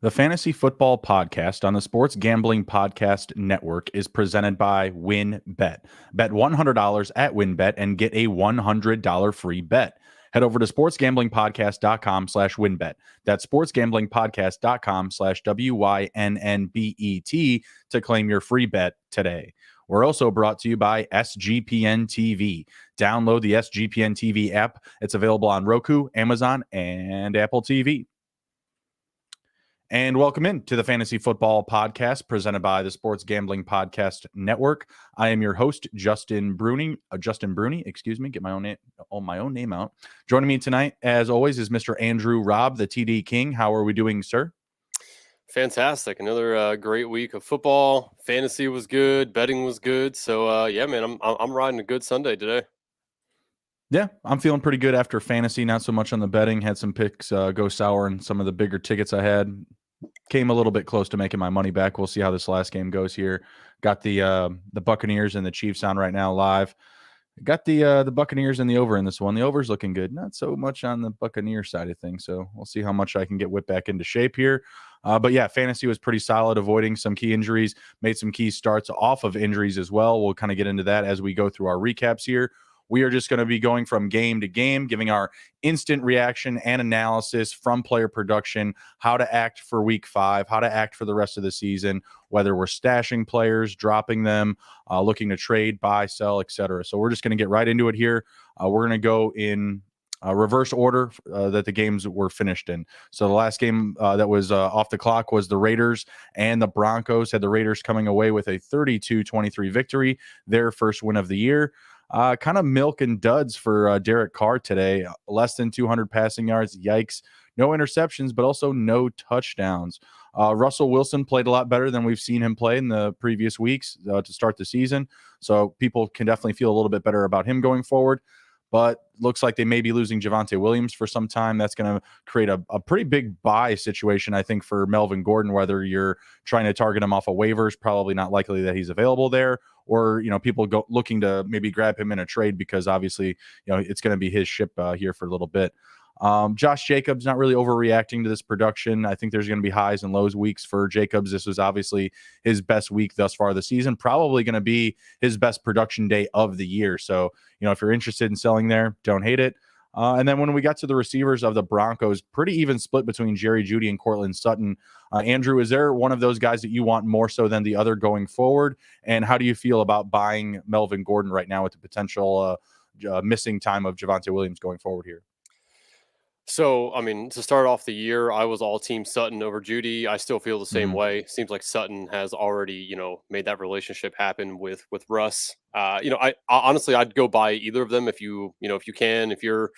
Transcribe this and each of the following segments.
The Fantasy Football Podcast on the Sports Gambling Podcast Network is presented by WynnBET. Bet $100 at WynnBET and get a $100 free bet. Head over to sportsgamblingpodcast.com/WynnBET. That's sportsgamblingpodcast.com/WYNNBET to claim your free bet today. We're also brought to you by SGPN TV. Download the SGPN TV app. It's available on Roku, Amazon, and Apple TV. And welcome in to the Fantasy Football Podcast presented by the Sports Gambling Podcast Network. I am your host, Justin Bruni. Get my own name out. Joining me tonight, as always, is Mr. Andrew Raub, the TD King. How are we doing, sir? Fantastic. Another great week of football. Fantasy was good. Betting was good. So, yeah, man, I'm riding a good Sunday today. Yeah, I'm feeling pretty good after fantasy. Not so much on the betting. Had some picks go sour in some of the bigger tickets I had. Came a little bit close to making my money back. We'll see how this last game goes here. Got the Buccaneers and the Chiefs on right now live. Got the Buccaneers and the over in this one. The over's looking good. Not so much on the Buccaneer side of things. So we'll see how much I can get whipped back into shape here. But yeah, fantasy was pretty solid, avoiding some key injuries. Made some key starts off of injuries as well. We'll kind of get into that as we go through our recaps here. We are just going to be going from game to game, giving our instant reaction and analysis from player production, how to act for week 5, how to act for the rest of the season, whether we're stashing players, dropping them, looking to trade, buy, sell, etc. So we're just going to get right into it here. We're going to go in reverse order that the games were finished in. So the last game that was off the clock was the Raiders and the Broncos. Had the Raiders coming away with a 32-23 victory, their first win of the year. Kind of milk and duds for Derek Carr today. Less than 200 passing yards. Yikes. No interceptions, but also no touchdowns. Russell Wilson played a lot better than we've seen him play in the previous weeks to start the season. So people can definitely feel a little bit better about him going forward. But looks like they may be losing Devonta Williams for some time. That's going to create a pretty big buy situation, I think, for Melvin Gordon, whether you're trying to target him off of waivers. Probably not likely that he's available there, or people looking to maybe grab him in a trade because obviously it's going to be his ship here for a little bit. Josh Jacobs not really overreacting to this production. I think there's going to be highs and lows weeks for Jacobs. This was obviously his best week thus far this season, probably going to be his best production day of the year. So, if you're interested in selling there, don't hate it. And then when we got to the receivers of the Broncos, pretty even split between Jerry Jeudy and Courtland Sutton. Andrew, is there one of those guys that you want more so than the other going forward? And how do you feel about buying Melvin Gordon right now with the potential missing time of Javonte Williams going forward here? So, I mean, to start off the year, I was all team Sutton over Jeudy. I still feel the same way. Seems like Sutton has already, made that relationship happen with Russ. I honestly, I'd go buy either of them if you can, if you're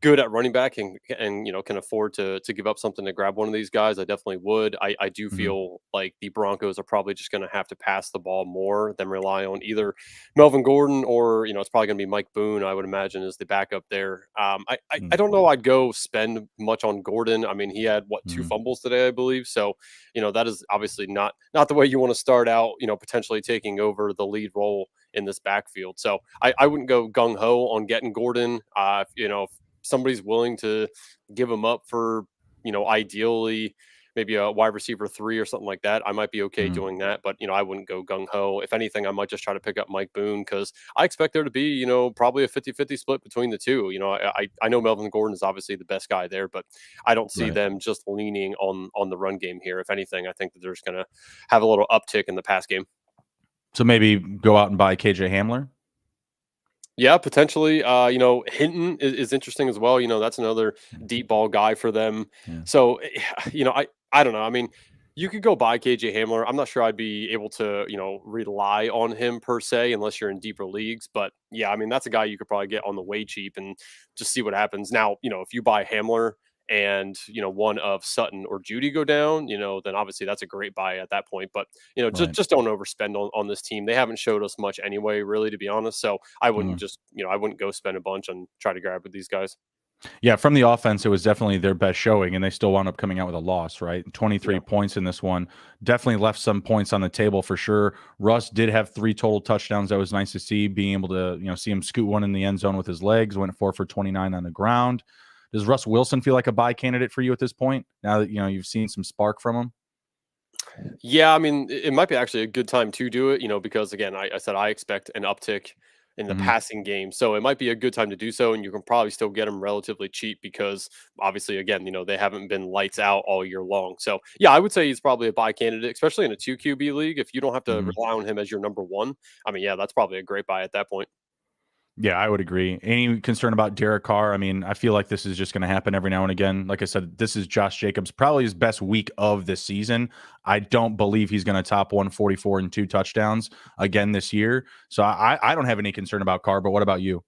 good at running back and can afford to give up something to grab one of these guys. I definitely would. I do feel like the Broncos are probably just going to have to pass the ball more than rely on either Melvin Gordon or it's probably going to be Mike Boone, I would imagine, is the backup there. I don't know I'd go spend much on Gordon. I mean, he had 2 fumbles today, I believe. So that is obviously not the way you want to start out, potentially taking over the lead role in this backfield. So I wouldn't go gung-ho on getting Gordon. If somebody's willing to give him up for, ideally maybe a wide receiver 3 or something like that, I might be okay doing that. But, I wouldn't go gung-ho. If anything, I might just try to pick up Mike Boone because I expect there to be, probably a 50-50 split between the two. I know Melvin Gordon is obviously the best guy there, but I don't see them just leaning on the run game here. If anything, I think that they're just going to have a little uptick in the pass game. So maybe go out and buy KJ Hamler? Yeah, potentially. Hinton is interesting as well. That's another deep ball guy for them. Yeah. So, I don't know. I mean, you could go buy KJ Hamler. I'm not sure I'd be able to, rely on him per se unless you're in deeper leagues. But yeah, I mean, that's a guy you could probably get on the way cheap and just see what happens. Now, if you buy Hamler and one of Sutton or Jeudy go down, then obviously that's a great buy at that point. But just don't overspend on this team. They haven't showed us much anyway, really, to be honest. So I wouldn't I wouldn't go spend a bunch and try to grab with these guys. Yeah, from the offense, it was definitely their best showing, and they still wound up coming out with a loss, right? 23 points in this one. Definitely left some points on the table for sure. Russ did have 3 total touchdowns. That was nice to see, being able to see him scoot one in the end zone with his legs. Went 4 for 29 on the ground. Does Russ Wilson feel like a buy candidate for you at this point? Now that you've seen some spark from him. Yeah, I mean, it might be actually a good time to do it, because again, I said I expect an uptick in the passing game. So it might be a good time to do so. And you can probably still get them relatively cheap because obviously, again, they haven't been lights out all year long. So yeah, I would say he's probably a buy candidate, especially in a 2 QB league. If you don't have to rely on him as your number one, I mean, yeah, that's probably a great buy at that point. Yeah, I would agree. Any concern about Derek Carr? I mean, I feel like this is just going to happen every now and again. Like I said, this is Josh Jacobs, probably his best week of the season. I don't believe he's going to top 144 and 2 touchdowns again this year. So I don't have any concern about Carr, but what about you?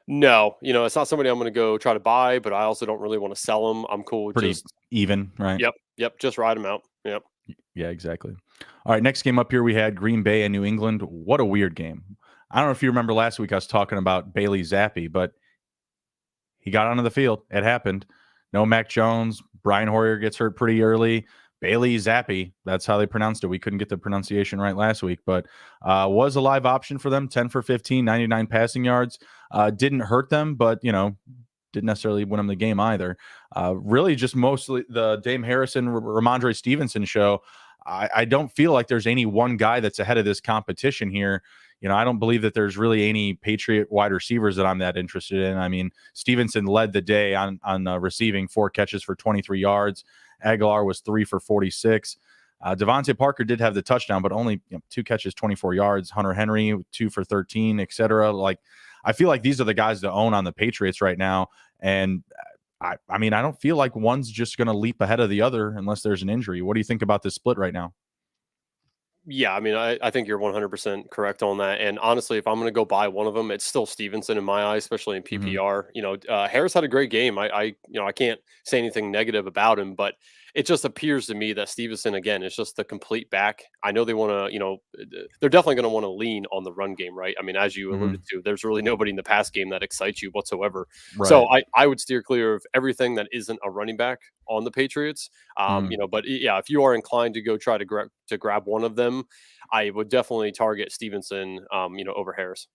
No, it's not somebody I'm going to go try to buy, but I also don't really want to sell him. I'm cool with Pretty just even, right? Yep, just ride him out. Yep. Yeah, exactly. All right, next game up here, we had Green Bay and New England. What a weird game. I don't know if you remember last week I was talking about Bailey Zappi, but he got onto the field. It happened. No Mac Jones. Brian Hoyer gets hurt pretty early. Bailey Zappi, that's how they pronounced it. We couldn't get the pronunciation right last week, but was a live option for them. 10 for 15, 99 passing yards. Didn't hurt them, but, didn't necessarily win them the game either. Really just mostly the Dame Harrison, Ramandre Stevenson show. I don't feel like there's any one guy that's ahead of this competition here. I don't believe that there's really any Patriot wide receivers that I'm that interested in. I mean, Stevenson led the day on receiving, 4 catches for 23 yards. Aguilar was 3 for 46. Devontae Parker did have the touchdown, but only 2 catches, 24 yards. Hunter Henry, 2 for 13, etc. Like, I feel like these are the guys to own on the Patriots right now. And I mean, I don't feel like one's just going to leap ahead of the other unless there's an injury. What do you think about this split right now? Yeah, I mean, I think you're 100% correct on that. And honestly, if I'm going to go buy one of them, it's still Stevenson in my eyes, especially in PPR. Harris had a great game. I can't say anything negative about him, but it just appears to me that Stevenson again is just the complete back. I know they want to, they're definitely going to want to lean on the run game, right? I mean, as you alluded to, there's really nobody in the pass game that excites you whatsoever. Right. So I would steer clear of everything that isn't a running back on the Patriots. But yeah, if you are inclined to go try to grab one of them, I would definitely target Stevenson, over Harris.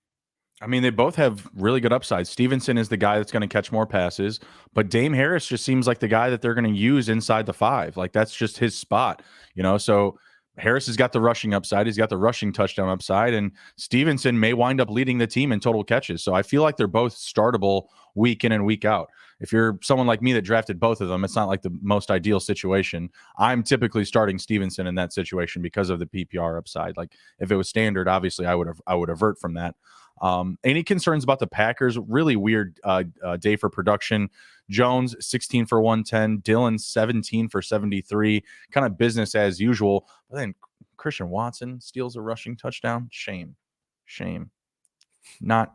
I mean, they both have really good upside. Stevenson is the guy that's going to catch more passes, but Dame Harris just seems like the guy that they're going to use inside the 5. Like, that's just his spot, So Harris has got the rushing upside. He's got the rushing touchdown upside, and Stevenson may wind up leading the team in total catches. So I feel like they're both startable week in and week out. If you're someone like me that drafted both of them, it's not like the most ideal situation. I'm typically starting Stevenson in that situation because of the PPR upside. Like, if it was standard, obviously I would avert from that. Any concerns about the Packers? Really weird day for production. Jones, 16 for 110. Dillon, 17 for 73. Kind of business as usual. But then Christian Watson steals a rushing touchdown. Shame. Not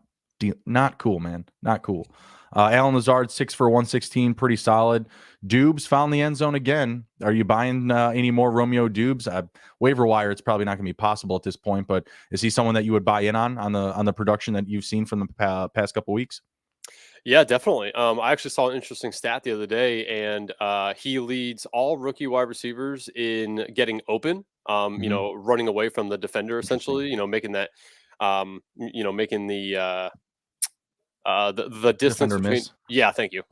cool, man. Not cool. Alan Lazard, 6 for 116. Pretty solid. Dubes found the end zone again. Are you buying any more Romeo Dubes? Waiver wire, it's probably not going to be possible at this point, but is he someone that you would buy in on the production that you've seen from the past couple weeks? Yeah, definitely. I actually saw an interesting stat the other day, and he leads all rookie wide receivers in getting open, running away from the defender, essentially, making that, making the distance between miss. Yeah, thank you.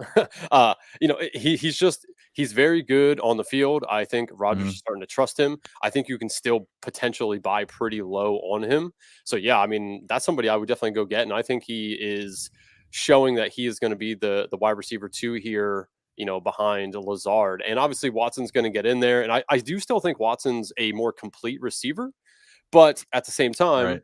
He's very good on the field. I think Rodgers is starting to trust him. I think you can still potentially buy pretty low on him. So yeah, I mean, that's somebody I would definitely go get, and I think he is showing that he is going to be the wide receiver 2 here, behind Lazard. And obviously Watson's going to get in there, and I do still think Watson's a more complete receiver, but at the same time, right.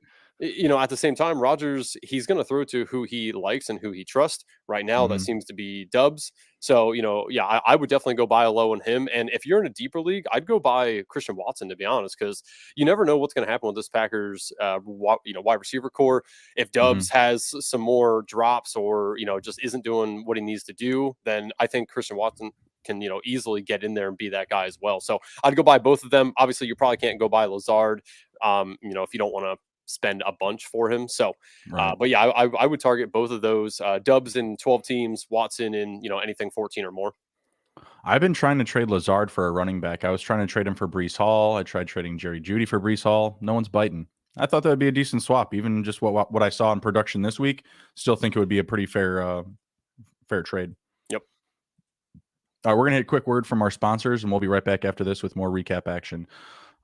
Rodgers, he's going to throw to who he likes and who he trusts. Right now, that seems to be Dubs. So, I would definitely go buy a low on him. And if you're in a deeper league, I'd go buy Christian Watson, to be honest, because you never know what's going to happen with this Packers, wide receiver core. If Dubs has some more drops or, just isn't doing what he needs to do, then I think Christian Watson can, easily get in there and be that guy as well. So I'd go buy both of them. Obviously, you probably can't go buy Lazard, if you don't want to spend a bunch for him. So, right. But yeah, I would target both of those. Dubs in 12 teams, Watson in, anything 14 or more. I've been trying to trade Lazard for a running back. I was trying to trade him for Breece Hall. I tried trading Jerry Jeudy for Breece Hall. No one's biting. I thought that would be a decent swap. Even just what I saw in production this week, still think it would be a pretty fair trade. All right, we're going to hit a quick word from our sponsors, and we'll be right back after this with more recap action.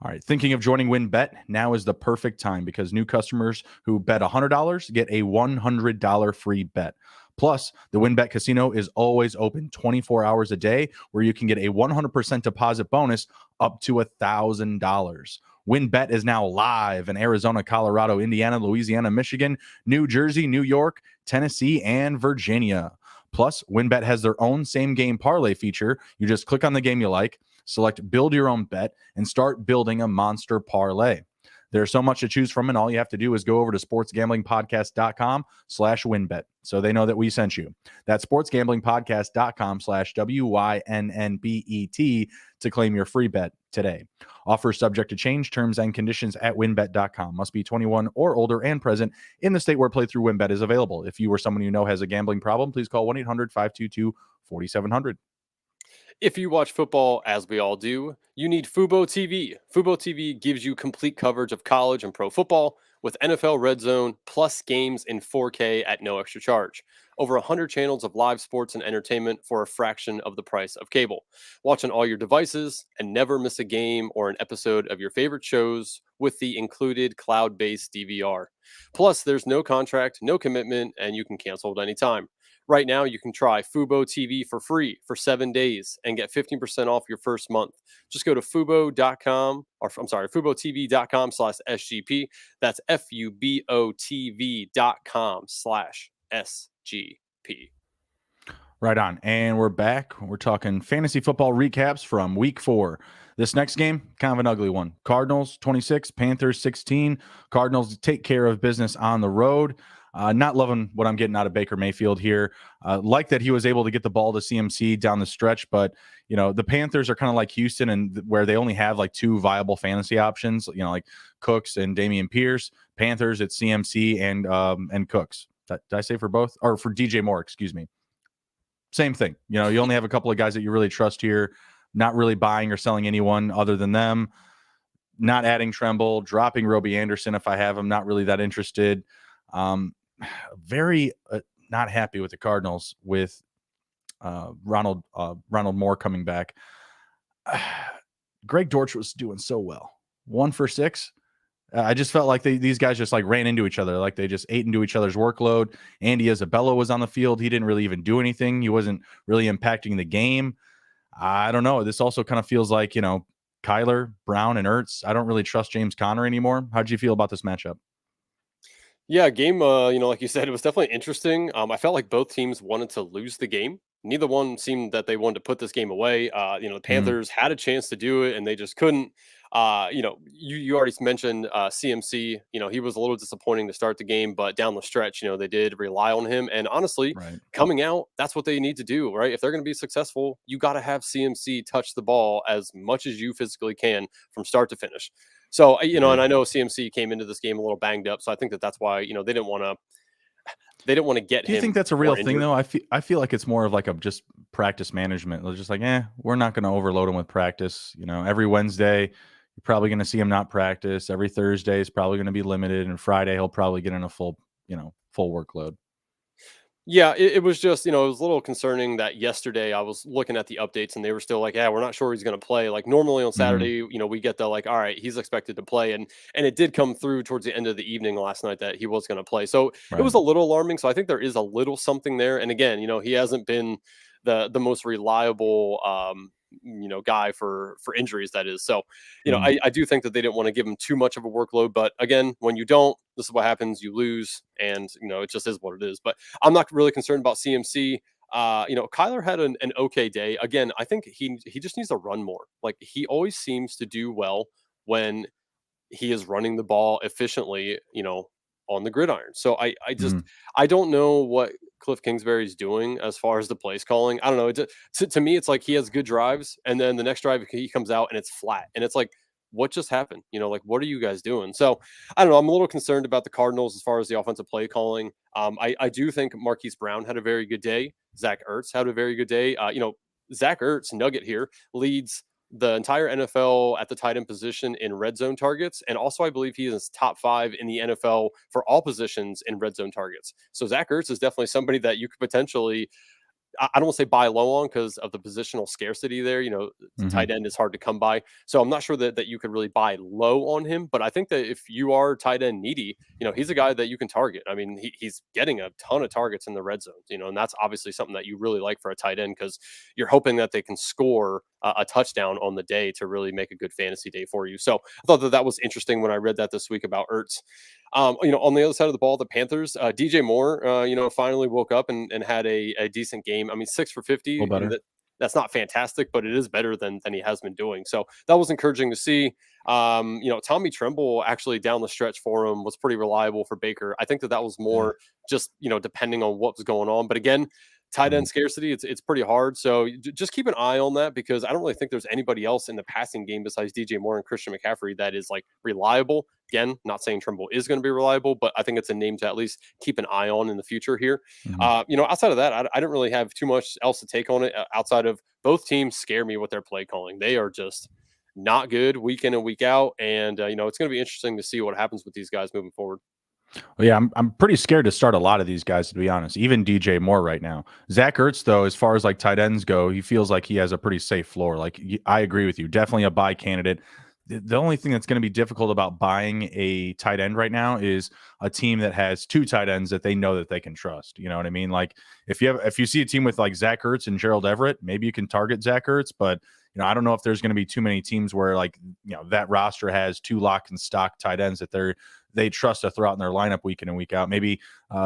All right, thinking of joining WinBet? Now is the perfect time because new customers who bet $100 get a $100 free bet. Plus, the WinBet Casino is always open 24 hours a day where you can get a 100% deposit bonus up to $1,000. WinBet is now live in Arizona, Colorado, Indiana, Louisiana, Michigan, New Jersey, New York, Tennessee, and Virginia. Plus, WinBet has their own same-game parlay feature. You just click on the game you like, select build your own bet, and start building a monster parlay. There's so much to choose from, and all you have to do is go over to sportsgamblingpodcast.com/winbet so they know that we sent you. That's sportsgamblingpodcast.com/WYNNBET to claim your free bet today. Offer subject to change, terms and conditions at winbet.com. Must be 21 or older and present in the state where playthrough WinBet is available. If you or someone you know has a gambling problem, please call 1-800-522-4700. If you watch football, as we all do, you need Fubotv. Fubotv gives you complete coverage of college and pro football with NFL Red Zone plus games in 4K at no extra charge. Over 100 channels of live sports and entertainment for a fraction of the price of cable. Watch on all your devices and never miss a game or an episode of your favorite shows with the included cloud-based DVR. Plus, there's no contract, no commitment, and you can cancel at any time. Right now, you can try Fubotv for free for 7 days and get 15% off your first month. Just go to Fubotv.com/SGP. That's FUBOTV.com/SGP. Right on. And we're back. We're talking fantasy football recaps from week 4. This next game, kind of an ugly one. Cardinals 26, Panthers 16. Cardinals take care of business on the road. Not loving what I'm getting out of Baker Mayfield here. Like that he was able to get the ball to CMC down the stretch, but the Panthers are kind of like Houston, and where they only have like 2 viable fantasy options. Like Cooks and Damian Pierce. Panthers, it's CMC and Cooks. Did I say for both or for DJ Moore? Excuse me. Same thing. You only have a couple of guys that you really trust here. Not really buying or selling anyone other than them. Not adding Tremble, dropping Robbie Anderson if I have him. Not really that interested. Very not happy with the Cardinals with Ronald Moore coming back. Greg Dortch was doing so well. 1 for 6. I just felt like these guys just like ran into each other. Like they just ate into each other's workload. Andy Isabella was on the field. He didn't really even do anything. He wasn't really impacting the game. I don't know. This also kind of feels like, Kyler, Brown, and Ertz. I don't really trust James Conner anymore. How'd you feel about this matchup? Yeah, game, like you said, it was definitely interesting. I felt like both teams wanted to lose the game. Neither one seemed that they wanted to put this game away. The Panthers had a chance to do it, and they just couldn't. You already mentioned CMC. He was a little disappointing to start the game, but down the stretch, they did rely on him. And honestly, Right. coming out, that's what they need to do, right? If they're going to be successful, you got to have CMC touch the ball as much as you physically can from start to finish. So, and I know CMC came into this game a little banged up, so I think that's why they didn't want to get him. Do you think that's a real thing though? I feel like it's more of like a just practice management. They're just like, we're not going to overload him with practice. Every Wednesday you're probably going to see him not practice. Every Thursday is probably going to be limited, and Friday he'll probably get in a full workload. Yeah, it was just, it was a little concerning that yesterday I was looking at the updates and they were still like, yeah, we're not sure he's going to play. Like normally on Saturday, we get the like, all right, he's expected to play. And it did come through towards the end of the evening last night that he was going to play. So It was a little alarming. So I think there is a little something there. And again, he hasn't been the most reliable, guy for injuries, that is. So, I do think that they didn't want to give him too much of a workload. But again, when you don't, this is what happens. You lose, and it just is what it is. But I'm not really concerned about CMC. Kyler had an okay day. Again, I think he just needs to run more. Like he always seems to do well when he is running the ball efficiently, on the gridiron. So I just I don't know what Cliff Kingsbury's doing as far as the plays calling. I don't know. To me, it's like he has good drives, and then the next drive he comes out and it's flat, and it's like, what just happened? Like what are you guys doing? So I don't know. I'm a little concerned about the Cardinals as far as the offensive play calling. I do think Marquise Brown had a very good day. Zach Ertz had a very good day. Zach Ertz, nugget here, leads the entire NFL at the tight end position in red zone targets. And also, I believe he is top 5 in the NFL for all positions in red zone targets. So Zach Ertz is definitely somebody that you could potentially I don't want to say buy low on because of the positional scarcity there. Tight end is hard to come by. So I'm not sure that you could really buy low on him. But I think that if you are tight end needy, he's a guy that you can target. I mean, he's getting a ton of targets in the red zone, and that's obviously something that you really like for a tight end because you're hoping that they can score a touchdown on the day to really make a good fantasy day for you. So I thought that was interesting when I read that this week about Ertz. On the other side of the ball, the Panthers, DJ Moore, finally woke up and had a decent game. I mean, 6 for 50. That's not fantastic, but it is better than he has been doing. So that was encouraging to see. Tommy Tremble actually down the stretch for him was pretty reliable for Baker. I think that was more just, depending on what was going on. But again, tight end scarcity, it's pretty hard. So just keep an eye on that because I don't really think there's anybody else in the passing game besides DJ Moore and Christian McCaffrey that is like reliable. Again, not saying Tremble is going to be reliable, but I think it's a name to at least keep an eye on in the future here. Outside of that, I don't really have too much else to take on it outside of both teams scare me with their play calling. They are just not good week in and week out. And, it's going to be interesting to see what happens with these guys moving forward. Well, yeah, I'm pretty scared to start a lot of these guys, to be honest. Even DJ Moore right now. Zach Ertz, though, as far as like tight ends go, he feels like he has a pretty safe floor. Like I agree with you, definitely a buy candidate. The only thing that's going to be difficult about buying a tight end right now is a team that has 2 tight ends that they know that they can trust. You know what I mean? Like if you see a team with like Zach Ertz and Gerald Everett, maybe you can target Zach Ertz, but I don't know if there's going to be too many teams where like that roster has 2 lock and stock tight ends that they trust to throw out in their lineup week in and week out. Maybe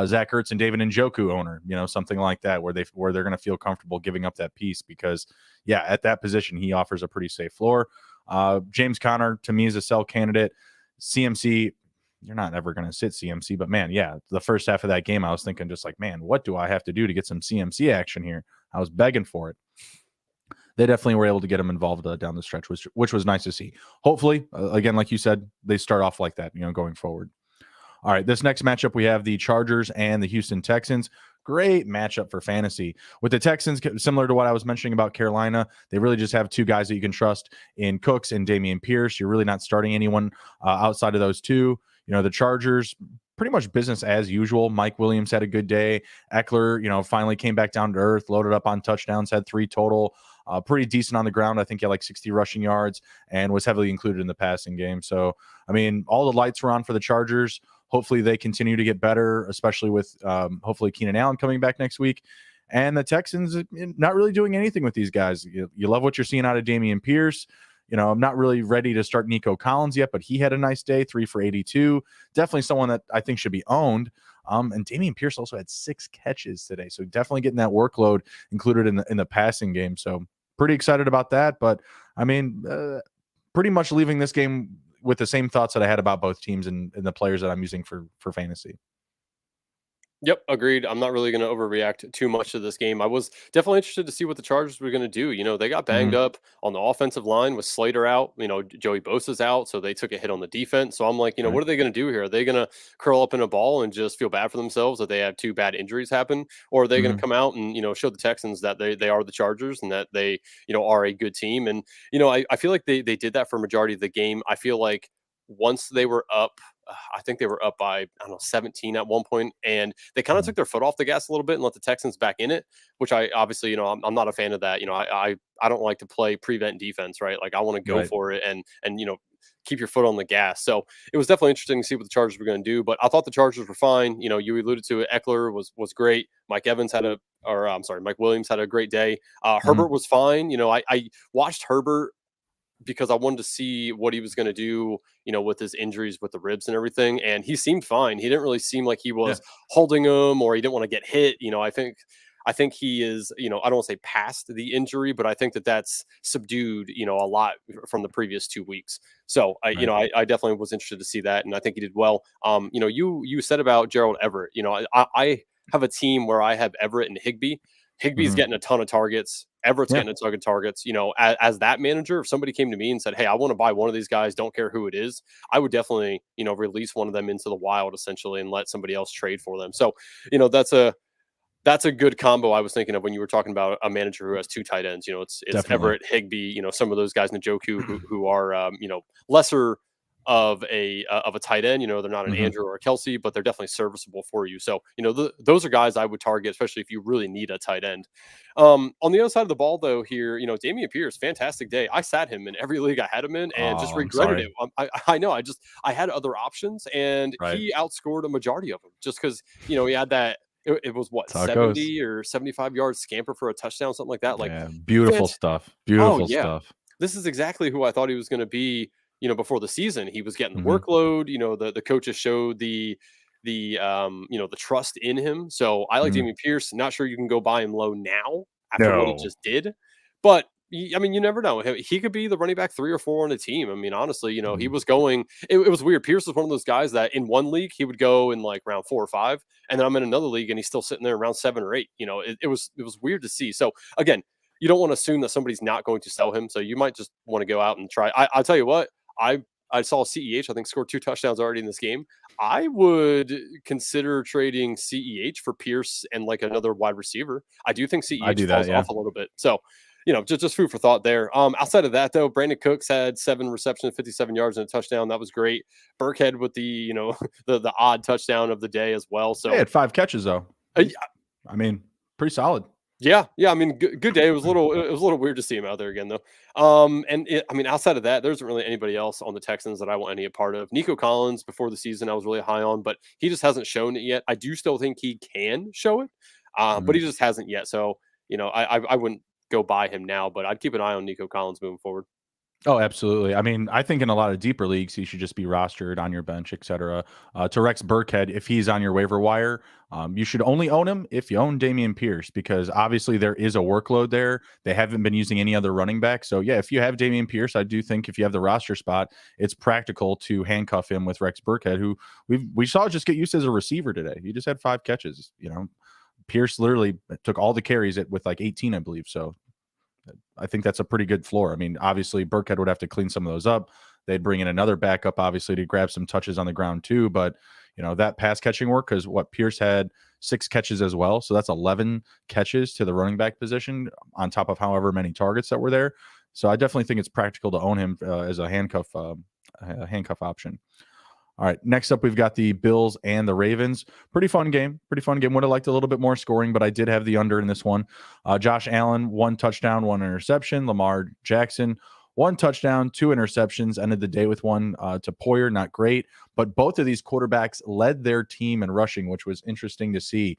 Zach Ertz and David Njoku owner, something like that, where they're going to feel comfortable giving up that piece because at that position he offers a pretty safe floor. James Conner to me is a sell candidate. CMC, you're not ever going to sit CMC, but man, the first half of that game, I was thinking just like, man, what do I have to do to get some CMC action here? I was begging for it. They definitely were able to get him involved down the stretch, which was nice to see. Hopefully, again, like you said, they start off like that, going forward. All right, this next matchup, we have the Chargers and the Houston Texans. Great matchup for fantasy. With the Texans, similar to what I was mentioning about Carolina, they really just have 2 guys that you can trust in Cooks and Damian Pierce. You're really not starting anyone outside of those 2. The Chargers, pretty much business as usual. Mike Williams had a good day. Eckler, finally came back down to earth, loaded up on touchdowns, had 3 total. Pretty decent on the ground. I think he had like 60 rushing yards and was heavily included in the passing game. So, I mean, all the lights were on for the Chargers. Hopefully they continue to get better, especially with hopefully Keenan Allen coming back next week. And the Texans not really doing anything with these guys. You love what you're seeing out of Damian Pierce. I'm not really ready to start Nico Collins yet, but he had a nice day, 3 for 82. Definitely someone that I think should be owned. And Damian Pierce also had 6 catches today. So definitely getting that workload included in the passing game. So pretty excited about that. But I mean, pretty much leaving this game with the same thoughts that I had about both teams and the players that I'm using for fantasy. Yep, agreed. I'm not really going to overreact too much to this game. I was definitely interested to see what the Chargers were going to do. They got banged up on the offensive line with Slater out. Joey Bosa's out, so they took a hit on the defense. So I'm like, Right. what are they going to do here? Are they going to curl up in a ball and just feel bad for themselves that they have 2 bad injuries happen? Or are they going to come out and, show the Texans that they are the Chargers and that they, are a good team? And, I feel like they did that for a majority of the game. I feel like once they were up, I think they were up by, 17 at one point, and they kind of took their foot off the gas a little bit and let the Texans back in it, which I obviously, I'm not a fan of that. I don't like to play prevent defense, right? Like I want to go for it and keep your foot on the gas. So it was definitely interesting to see what the Chargers were going to do, but I thought the Chargers were fine. You alluded to it. Eckler was great. Mike Williams had a great day. Herbert was fine. I watched Herbert because I wanted to see what he was going to do, with his injuries with the ribs and everything. And he seemed fine. He didn't really seem like he was holding him or he didn't want to get hit. I think he is, I don't want to say past the injury, but I think that's subdued, a lot from the previous 2 weeks. So I definitely was interested to see that. And I think he did well. You said about Gerald Everett, I have a team where I have Everett and Higbee. Higbee's getting a ton of targets. Everett's getting a ton of targets. As that manager, if somebody came to me and said, hey, I want to buy one of these guys, don't care who it is, I would definitely, release one of them into the wild essentially and let somebody else trade for them. So, that's a good combo I was thinking of when you were talking about a manager who has 2 tight ends. It's Everett, Higbee, some of those guys, Njoku, who are, lesser of a tight end. They're not an Andrew or a Kelsey, but they're definitely serviceable for you. So, those are guys I would target, especially if you really need a tight end. On the other side of the ball, though, here, Damian Pierce, fantastic day. I sat him in every league I had him in and just regretted it. I know. I had other options, and he outscored a majority of them just because, he had that. It was what, 70 or 75 yards scamper for a touchdown, something like that. Like, beautiful stuff. Beautiful stuff. This is exactly who I thought he was going to be. Before the season, he was getting the workload. The coaches showed the trust in him. So I like Damian Pierce. Not sure you can go buy him low now after what he just did, but you never know. He could be the running back 3 or 4 on the team. I mean, honestly, he was going. It was weird. Pierce was one of those guys that in one league he would go in like round 4 or 5, and then I'm in another league and he's still sitting there around 7 or 8. It was weird to see. So again, you don't want to assume that somebody's not going to sell him. So you might just want to go out and try. I'll tell you what. I saw CEH, I think, scored 2 touchdowns already in this game. I would consider trading CEH for Pierce and like another wide receiver. I do think CEH falls off a little bit. So, just food for thought there. Outside of that, though, Brandon Cooks had 7 receptions, 57 yards and a touchdown. That was great. Burkhead with the, the odd touchdown of the day as well. So he had 5 catches, though. I mean, pretty solid. Yeah. I mean, good day. It was a little weird to see him out there again, though. Outside of that, there isn't really anybody else on the Texans that I want any a part of. Nico Collins before the season, I was really high on, but he just hasn't shown it yet. I do still think he can show it, but he just hasn't yet. So, I wouldn't go buy him now, but I'd keep an eye on Nico Collins moving forward. Oh, absolutely. I mean, I think in a lot of deeper leagues, he should just be rostered on your bench, etc. To Rex Burkhead, if he's on your waiver wire, you should only own him if you own Damian Pierce, because obviously there is a workload there. They haven't been using any other running back. So, yeah, if you have Damian Pierce, I do think if you have the roster spot, it's practical to handcuff him with Rex Burkhead, who we saw just get used as a receiver today. He just had 5 catches. Pierce literally took all the carries with like 18, I believe. So I think that's a pretty good floor. I mean, obviously Burkhead would have to clean some of those up. They'd bring in another backup, obviously, to grab some touches on the ground too. But, that pass catching work, because Pierce had 6 catches as well. So that's 11 catches to the running back position on top of however many targets that were there. So I definitely think it's practical to own him as a handcuff option. All right, next up, we've got the Bills and the Ravens. Pretty fun game. Would have liked a little bit more scoring, but I did have the under in this one. Josh Allen, 1 touchdown, 1 interception. Lamar Jackson, 1 touchdown, 2 interceptions. Ended the day with 1 to Poyer. Not great, but both of these quarterbacks led their team in rushing, which was interesting to see.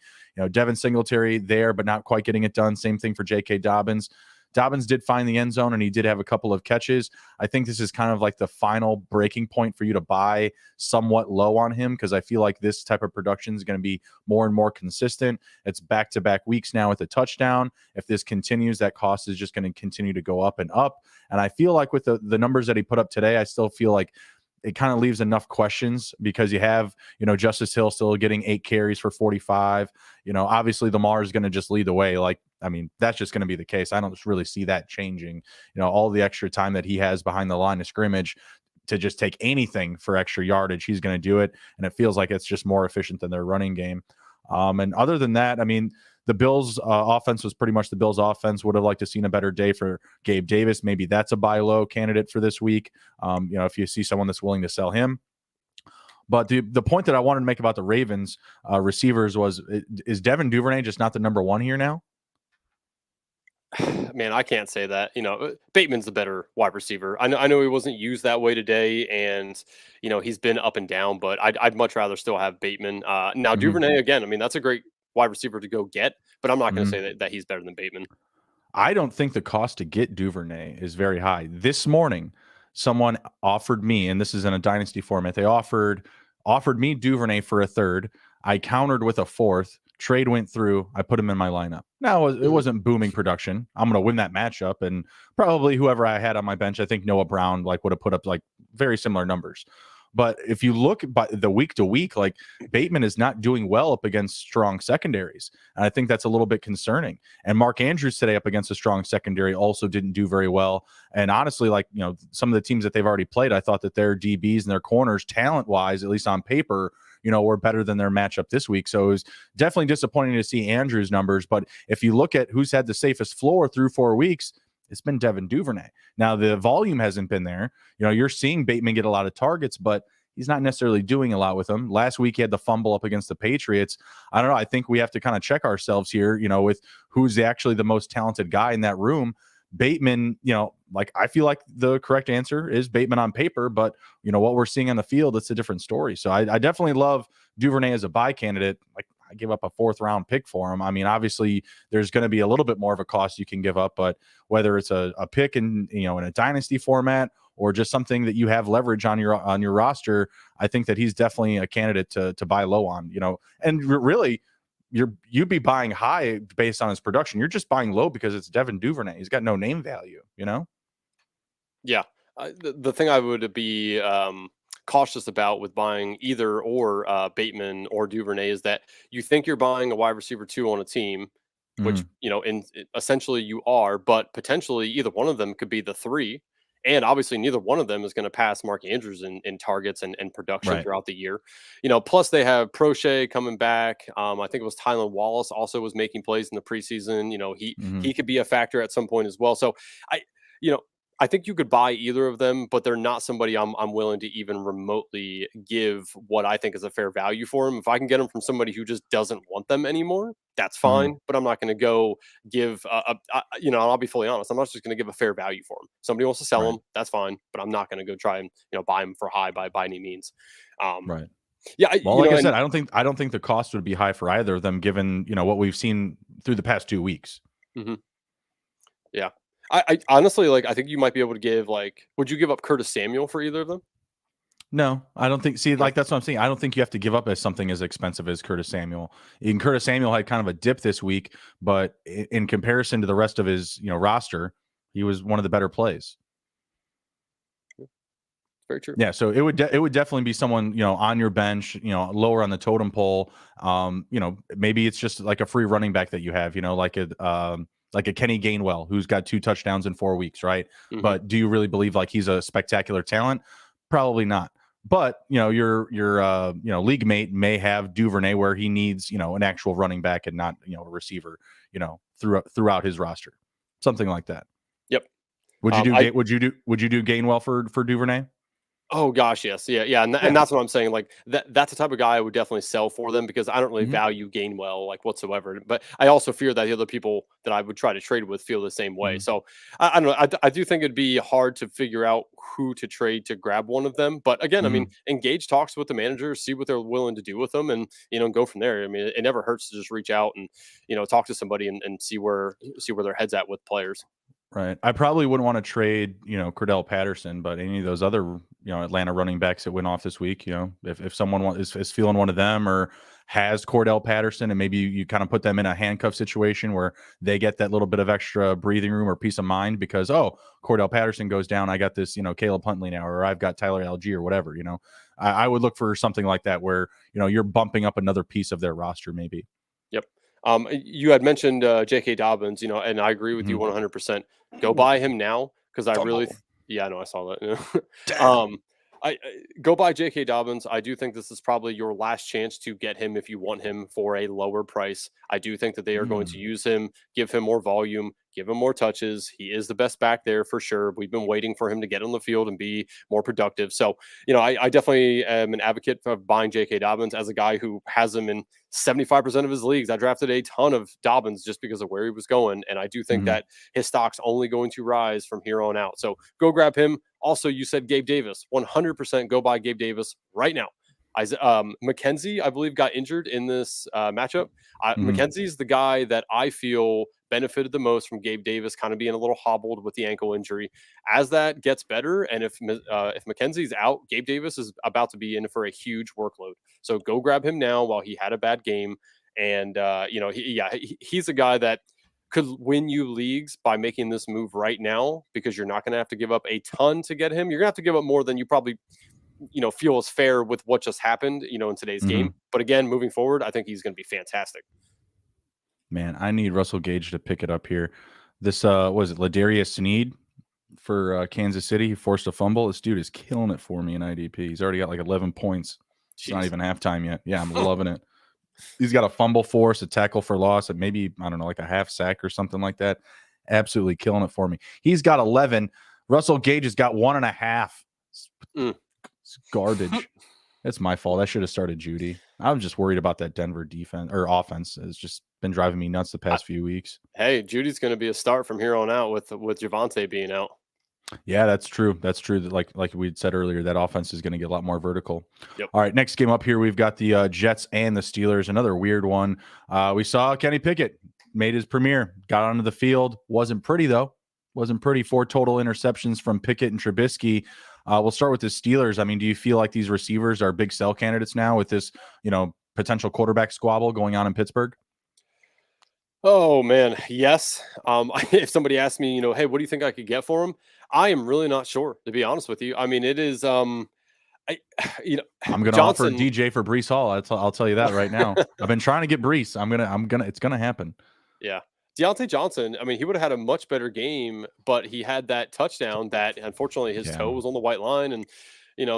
Devin Singletary there, but not quite getting it done. Same thing for J.K. Dobbins. Dobbins did find the end zone, and he did have a couple of catches. I think this is kind of like the final breaking point for you to buy somewhat low on him, because I feel like this type of production is going to be more and more consistent. It's back-to-back weeks now with a touchdown. If this continues, that cost is just going to continue to go up and up. And I feel like with the numbers that he put up today, I still feel like it kind of leaves enough questions, because you have, Justice Hill still getting 8 carries for 45. Obviously Lamar is going to just lead the way. That's just going to be the case. I don't really see that changing. All the extra time that he has behind the line of scrimmage to just take anything for extra yardage, he's going to do it. And it feels like it's just more efficient than their running game. And other than that, the Bills offense was pretty much the Bills offense. Would have liked to seen a better day for Gabe Davis. Maybe that's a buy low candidate for this week. If you see someone that's willing to sell him. But the point that I wanted to make about the Ravens receivers is Devin Duvernay just not the number 1 here now? Man, I can't say that. Bateman's the better wide receiver. I know he wasn't used that way today, and he's been up and down. But I'd much rather still have Bateman. Now Duvernay again. That's a great wide receiver to go get, but I'm not going to say that he's better than Bateman. I don't think the cost to get Duvernay is very high. This morning, someone offered me, and this is in a dynasty format, they offered me Duvernay for a 3rd. I countered with a 4th. Trade went through. I put him in my lineup. Now, it wasn't booming production. I'm going to win that matchup, and probably whoever I had on my bench, I think Noah Brown would have put up very similar numbers. But if you look by the week to week, Bateman is not doing well up against strong secondaries. And I think that's a little bit concerning. And Mark Andrews today up against a strong secondary also didn't do very well. And honestly, some of the teams that they've already played, I thought that their DBs and their corners, talent-wise, at least on paper, were better than their matchup this week. So it was definitely disappointing to see Andrews' numbers. But if you look at who's had the safest floor through 4 weeks, it's been Devin Duvernay. Now the volume hasn't been there. You're seeing Bateman get a lot of targets, but he's not necessarily doing a lot with them. Last week he had the fumble up against the Patriots. I don't know. I think we have to kind of check ourselves here, with who's actually the most talented guy in that room. Bateman, I feel like the correct answer is Bateman on paper, but what we're seeing on the field, it's a different story. So I definitely love Duvernay as a buy candidate. Like, I give up a 4th round pick for him. I mean, obviously there's going to be a little bit more of a cost you can give up, but whether it's a pick in a dynasty format or just something that you have leverage on your roster, I think that he's definitely a candidate to buy low on, and really you'd be buying high based on his production. You're just buying low because it's Devin Duvernay. He's got no name value, Yeah. The thing I would be cautious about with buying either or Bateman or Duvernay is that you think you're buying a wide receiver 2 on a team, which, essentially you are, but potentially either one of them could be the 3. And obviously neither one of them is going to pass Mark Andrews in targets and production throughout the year. Plus they have Prochet coming back. I think it was Tylan Wallace also was making plays in the preseason. He could be a factor at some point as well. So I think you could buy either of them, but they're not somebody I'm willing to even remotely give what I think is a fair value for them. If I can get them from somebody who just doesn't want them anymore, that's fine. But I'm not going to go give I'll be fully honest. I'm not just going to give a fair value for them. Somebody wants to sell them, that's fine. But I'm not going to go try and buy them for high by any means. Right. Yeah. Well, like I said, I don't think the cost would be high for either of them, given what we've seen through the past 2 weeks. Mm-hmm. Yeah. I honestly, I think you might be able to give, would you give up Curtis Samuel for either of them? No, I don't think. See, that's what I'm saying. I don't think you have to give up something as expensive as Curtis Samuel. Curtis Samuel had kind of a dip this week, but in comparison to the rest of his roster, he was one of the better plays. Very true. Yeah, so it would definitely be someone on your bench, lower on the totem pole. Maybe it's just like a free running back that you have, like a Kenny Gainwell who's got 2 touchdowns in 4 weeks, right? Mm-hmm. But do you really believe he's a spectacular talent? Probably not. But your league mate may have Duvernay where he needs an actual running back and not a receiver throughout his roster, something like that. Yep. Would you do Gainwell for Duvernay? Oh gosh, yes, yeah, and that's what I'm saying. That's the type of guy I would definitely sell for them because I don't really value Gainwell whatsoever. But I also fear that the other people that I would try to trade with feel the same way. So I don't know. I do think it'd be hard to figure out who to trade to grab one of them. But again, I mean, engage talks with the managers, see what they're willing to do with them, and go from there. I mean, it never hurts to just reach out and talk to somebody and see where their head's at with players. Right. I probably wouldn't want to trade, Cordell Patterson, but any of those other, Atlanta running backs that went off this week, if someone is feeling one of them or has Cordell Patterson and maybe you kind of put them in a handcuff situation where they get that little bit of extra breathing room or peace of mind because, Cordell Patterson goes down. I got this, Caleb Huntley now, or I've got Tyler Algier or whatever, I would look for something like that where, you're bumping up another piece of their roster maybe. Yep. You had mentioned J.K. Dobbins, and I agree with you 100%. Go buy him now because I really, I know I saw that. I go buy J.K. Dobbins. I do think this is probably your last chance to get him if you want him for a lower price. I do think that they are going to use him, give him more volume, give him more touches. He is the best back there for sure. We've been waiting for him to get on the field and be more productive. So, I definitely am an advocate for buying J.K. Dobbins as a guy who has him in 75% of his leagues. I drafted a ton of Dobbins just because of where he was going. And I do think that his stock's only going to rise from here on out. So go grab him. Also, you said Gabe Davis, 100% go buy Gabe Davis right now. McKenzie, I believe, got injured in this matchup. McKenzie's the guy that I feel benefited the most from Gabe Davis kind of being a little hobbled with the ankle injury. As that gets better, and if McKenzie's out, Gabe Davis is about to be in for a huge workload. So go grab him now while he had a bad game. And, he's a guy that could win you leagues by making this move right now because you're not going to have to give up a ton to get him. You're going to have to give up more than you probably feel is fair with what just happened, in today's game. But again, moving forward, I think he's going to be fantastic. Man, I need Russell Gage to pick it up here. This was it Ladarius Sneed for Kansas City. He forced a fumble. This dude is killing it for me in IDP. He's already got 11 points. It's not even halftime yet. Yeah, I'm loving it. He's got a fumble force, a tackle for loss, and maybe, I don't know, a half sack or something like that. absolutely killing it for me. He's got 11. Russell Gage has got 1.5. It's garbage. It's my fault. I should have started Judy. I'm just worried about that Denver defense or offense. It's just been driving me nuts the past few weeks. Hey, Judy's going to be a start from here on out with Javonte being out. Yeah, that's true. That's true. Like we said earlier, that offense is going to get a lot more vertical. Yep. All right, next game up here, we've got the Jets and the Steelers. Another weird one. We saw Kenny Pickett made his premiere, got onto the field. Wasn't pretty, though. Wasn't pretty. 4 total interceptions from Pickett and Trubisky. We'll start with the Steelers. I mean, do you feel like these receivers are big sell candidates now with this, potential quarterback squabble going on in Pittsburgh? Oh man, yes. If somebody asked me, hey, what do you think I could get for him? I am really not sure, to be honest with you. I mean, it is. I'm going to offer DJ for Breece Hall. I'll tell you that right now. I've been trying to get Breece. It's going to happen. Yeah. Deonte Johnson, I mean, he would have had a much better game, but he had that touchdown that unfortunately his toe was on the white line, and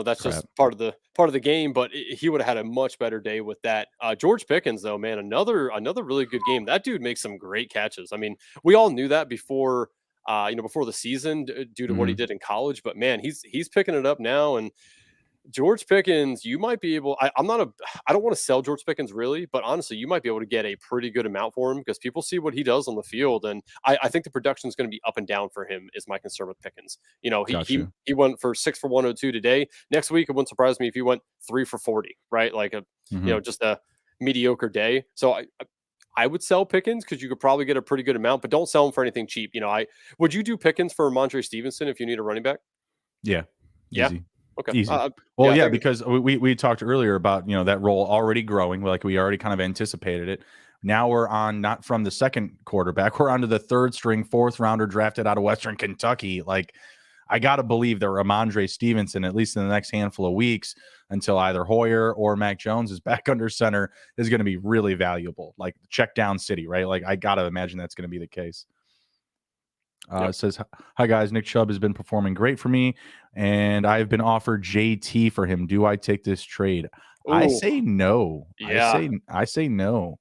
that's just part of the game. But he would have had a much better day with that. George Pickens, though, man, another really good game. That dude makes some great catches. I mean, we all knew that before the season due to what he did in college. But man, he's picking it up now, and George Pickens, you might be able. I don't want to sell George Pickens really, but honestly, you might be able to get a pretty good amount for him because people see what he does on the field, and I think the production is going to be up and down for him. Is my concern with Pickens. He went for 6 for 102 today. Next week, it wouldn't surprise me if he went 3 for 40. Right, like just a mediocre day. So I would sell Pickens because you could probably get a pretty good amount, but don't sell him for anything cheap. Would you do Pickens for Ramandre Stevenson if you need a running back? Yeah. Easy. Okay. Easy. Because we talked earlier about that role already growing, like we already kind of anticipated it. Now we're on not from the second quarterback, we're on to the third string 4th rounder drafted out of Western Kentucky. Like I gotta believe that Ramandre Stevenson, at least in the next handful of weeks, until either Hoyer or Mac Jones is back under center, is going to be really valuable. Like check down city, right? Like I gotta imagine that's going to be the case. It says, hi guys, Nick Chubb has been performing great for me, and I've been offered JT for him. Do I take this trade? Ooh. I say no. Yeah. I say no.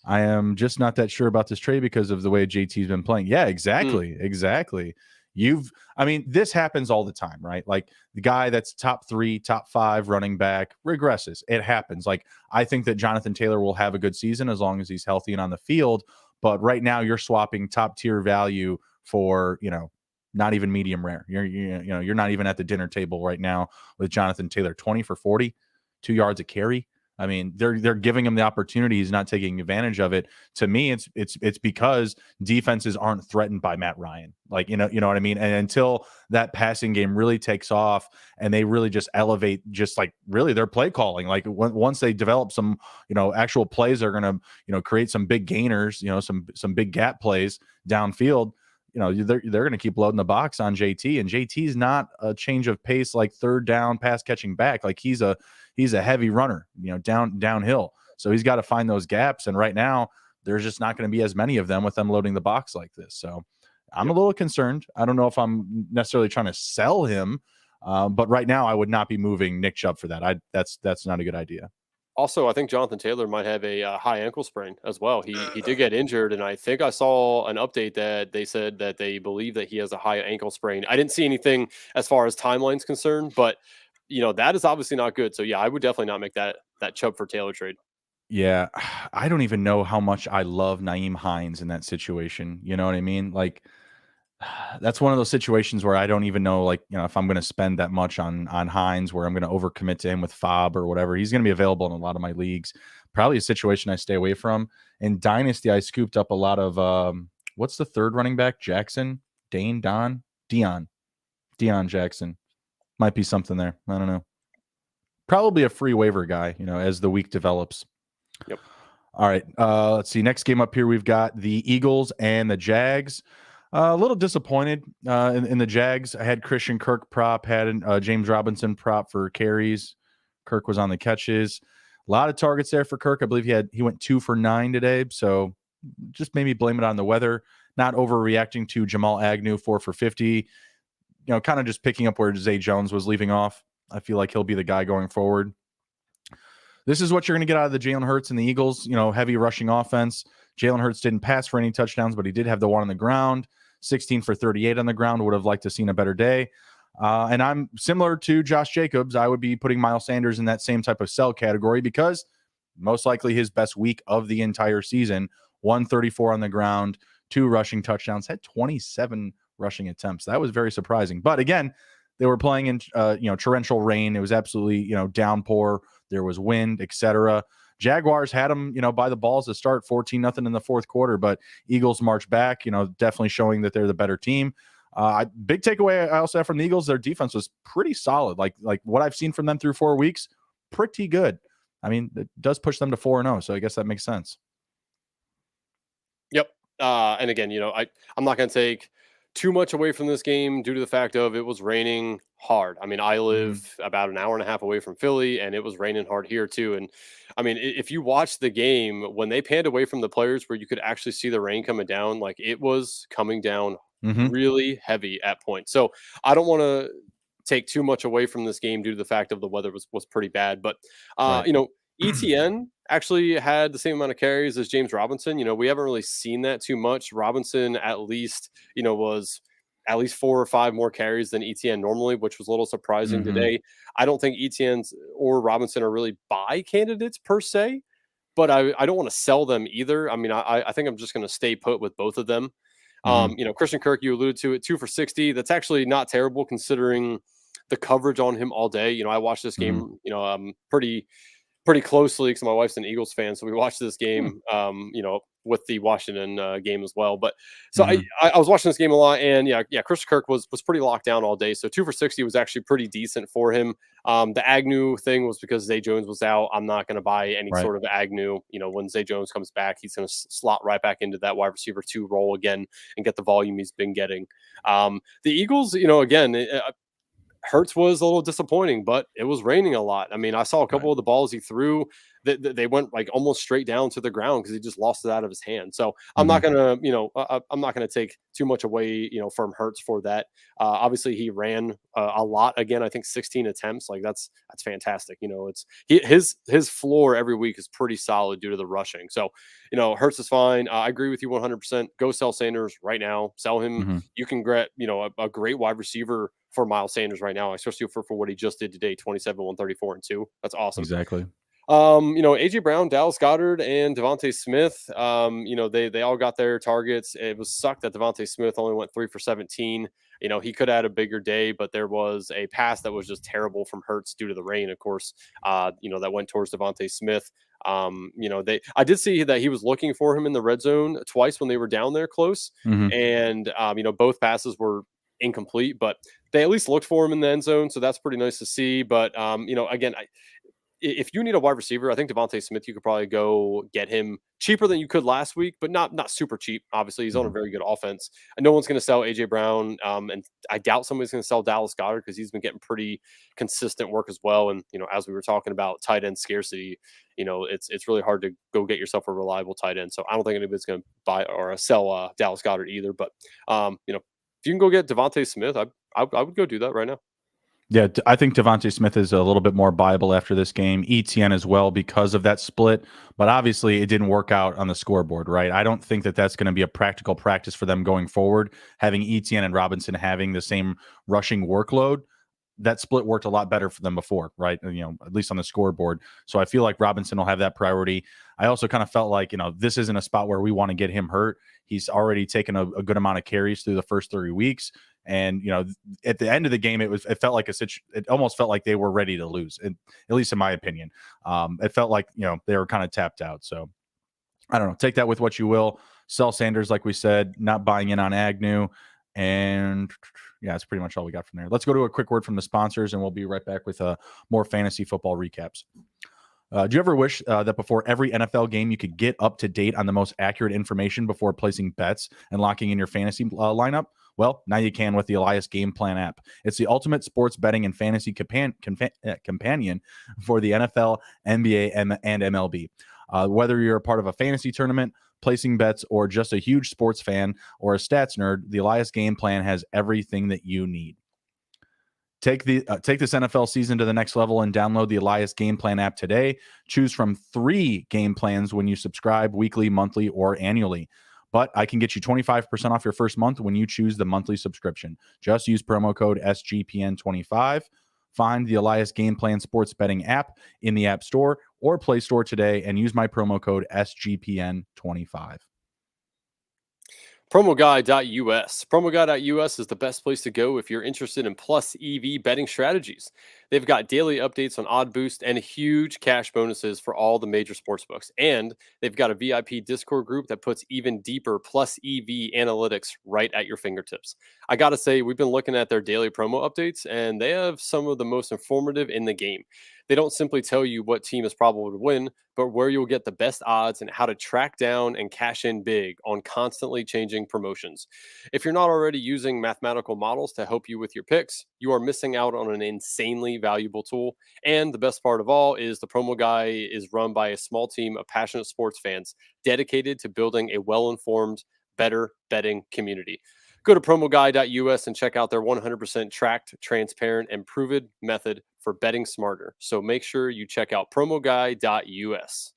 I am just not that sure about this trade because of the way JT's been playing. Yeah, exactly. Exactly. This happens all the time, right? Like the guy that's top 3, top 5 running back regresses. It happens. Like I think that Jonathan Taylor will have a good season as long as he's healthy and on the field. But right now you're swapping top tier value for, not even medium rare. You're not even at the dinner table right now with Jonathan Taylor. 20 for 40, 2 yards a carry. I mean, they're giving him the opportunity. He's not taking advantage of it. To me, it's because defenses aren't threatened by Matt Ryan. Like, you know what I mean? And until that passing game really takes off and they really just elevate just like really their play calling, like once they develop some, actual plays that are going to, create some big gainers, some big gap plays downfield, they're going to keep loading the box on JT, and JT's not a change of pace like third down pass catching back. Like he's a heavy runner, downhill. So he's got to find those gaps. And right now there's just not going to be as many of them with them loading the box like this. So I'm a little concerned. I don't know if I'm necessarily trying to sell him, but right now I would not be moving Nick Chubb for that. That's not a good idea. Also, I think Jonathan Taylor might have a high ankle sprain as well. He did get injured, and I think I saw an update that they said that they believe that he has a high ankle sprain. I didn't see anything as far as timeline's concerned, but that is obviously not good. So yeah, I would definitely not make that Chubb for Taylor trade. Yeah, I don't even know how much I love Nyheim Hines in that situation. You know what I mean? Like that's one of those situations where I don't even know, like, if I'm going to spend that much on Hines, where I'm going to overcommit to him with Fob or whatever. He's going to be available in a lot of my leagues. Probably a situation I stay away from. In Dynasty, I scooped up a lot of what's the third running back? Jackson, Dion Jackson. Might be something there. I don't know. Probably a free waiver guy, as the week develops. Yep. All right. Let's see. Next game up here, we've got the Eagles and the Jags. A little disappointed in the Jags. I had Christian Kirk prop, had James Robinson prop for carries. Kirk was on the catches. A lot of targets there for Kirk. I believe he went 2 for 9 today. So just maybe blame it on the weather. Not overreacting to Jamal Agnew 4 for 50. Kind of just picking up where Zay Jones was leaving off. I feel like he'll be the guy going forward. This is what you're going to get out of the Jalen Hurts and the Eagles. Heavy rushing offense. Jalen Hurts didn't pass for any touchdowns, but he did have the one on the ground, 16 for 38 on the ground. Would have liked to seen a better day. And I'm similar to Josh Jacobs. I would be putting Miles Sanders in that same type of sell category because most likely his best week of the entire season, 134 on the ground, 2 rushing touchdowns, had 27 rushing attempts. That was very surprising. But again, they were playing in torrential rain. It was absolutely downpour. There was wind, etc. Jaguars had them by the balls to start 14-0 in the fourth quarter, but Eagles marched back. Definitely showing that they're the better team. Big takeaway I also have from the Eagles: their defense was pretty solid. Like what I've seen from them through 4 weeks, pretty good. I mean, it does push them to 4-0, so I guess that makes sense. Yep. And again, I'm not going to take too much away from this game due to the fact of it was raining hard. I mean, I live about an hour and a half away from Philly, and it was raining hard here too. And I mean, if you watch the game, when they panned away from the players where you could actually see the rain coming down, like it was coming down really heavy at points. So I don't want to take too much away from this game due to the fact of the weather was pretty bad. But, Right. ETN actually had the same amount of carries as James Robinson. We haven't really seen that too much. Robinson at least, was at least 4 or 5 more carries than ETN normally, which was a little surprising today. I don't think ETN's or Robinson are really buy candidates per se, but I don't want to sell them either. I mean, I think I'm just going to stay put with both of them. Christian Kirk, you alluded to it, 2 for 60. That's actually not terrible considering the coverage on him all day. I watched this game, pretty closely because my wife's an Eagles fan, so we watched this game, with the Washington game as well. But so I was watching this game a lot, and Christian Kirk was pretty locked down all day. So 2 for 60 was actually pretty decent for him. The Agnew thing was because Zay Jones was out. I'm not going to buy any sort of Agnew. When Zay Jones comes back, he's going to slot right back into that wide receiver 2 role again and get the volume he's been getting. The Eagles, again. Hurts was a little disappointing, but it was raining a lot. I mean, I saw a couple of the balls he threw that they went like almost straight down to the ground because he just lost it out of his hand. So I'm not gonna, I'm not gonna take too much away, from Hurts for that. Obviously, he ran a lot again. I think 16 attempts. Like that's fantastic. It's his floor every week is pretty solid due to the rushing. So Hurts is fine. I agree with you 100%. Go sell Sanders right now. Sell him. You can get a great wide receiver for Miles Sanders right now, especially for what he just did today, 27, 134, and 2. That's awesome. Exactly. AJ Brown, Dallas Goedert, and Devonta Smith, they all got their targets. It was sucked that Devonta Smith only went 3 for 17. He could have had a bigger day, but there was a pass that was just terrible from Hurts due to the rain, of course, that went towards Devonta Smith. I did see that he was looking for him in the red zone twice when they were down there close. And, both passes were incomplete, but they at least looked for him in the end zone. So that's pretty nice to see. But, again, if you need a wide receiver, I think Devonta Smith, you could probably go get him cheaper than you could last week, but not super cheap. Obviously, he's on a very good offense. And no one's going to sell AJ Brown. And I doubt somebody's going to sell Dallas Goedert because he's been getting pretty consistent work as well. And, as we were talking about tight end scarcity, it's really hard to go get yourself a reliable tight end. So I don't think anybody's going to buy or sell Dallas Goedert either. But, if you can go get Devonta Smith, I would go do that right now. Yeah, I think Devonta Smith is a little bit more viable after this game. ETN as well because of that split, but obviously it didn't work out on the scoreboard, right? I don't think that that's going to be a practical practice for them going forward. Having ETN and Robinson having the same rushing workload, that split worked a lot better for them before, right? At least on the scoreboard. So I feel like Robinson will have that priority. I also kind of felt like, this isn't a spot where we want to get him hurt. He's already taken a good amount of carries through the first 3 weeks. And, at the end of the game, it felt like it almost felt like they were ready to lose, at least in my opinion. It felt like, they were kind of tapped out. So I don't know, take that with what you will. Sell Sanders, like we said, not buying in on Agnew. And yeah, that's pretty much all we got from there. Let's go to a quick word from the sponsors, and we'll be right back with more fantasy football recaps. Do you ever wish that before every NFL game you could get up to date on the most accurate information before placing bets and locking in your fantasy lineup? Well, now you can with the Elias Game Plan app. It's the ultimate sports betting and fantasy companion for the NFL, NBA, and MLB. Whether you're a part of a fantasy tournament, placing bets, or just a huge sports fan or a stats nerd, the Elias Game Plan has everything that you need. Take this NFL season to the next level and download the Elias Game Plan app today. Choose from 3 game plans when you subscribe weekly, monthly, or annually. But I can get you 25% off your first month when you choose the monthly subscription. Just use promo code SGPN25. Find the Elias Game Plan sports betting app in the App Store or Play Store today and use my promo code SGPN25. PromoGuy.us. PromoGuy.us is the best place to go if you're interested in plus EV betting strategies. They've got daily updates on Odd Boost and huge cash bonuses for all the major sportsbooks. And they've got a VIP Discord group that puts even deeper plus EV analytics right at your fingertips. I got to say, we've been looking at their daily promo updates, and they have some of the most informative in the game. They don't simply tell you what team is probable to win, but where you'll get the best odds and how to track down and cash in big on constantly changing promotions. If you're not already using mathematical models to help you with your picks, you are missing out on an insanely valuable tool. And the best part of all is the Promo Guy is run by a small team of passionate sports fans dedicated to building a well-informed, better betting community. Go to promoguy.us and check out their 100% tracked, transparent, and proven method for betting smarter. So make sure you check out promoguy.us.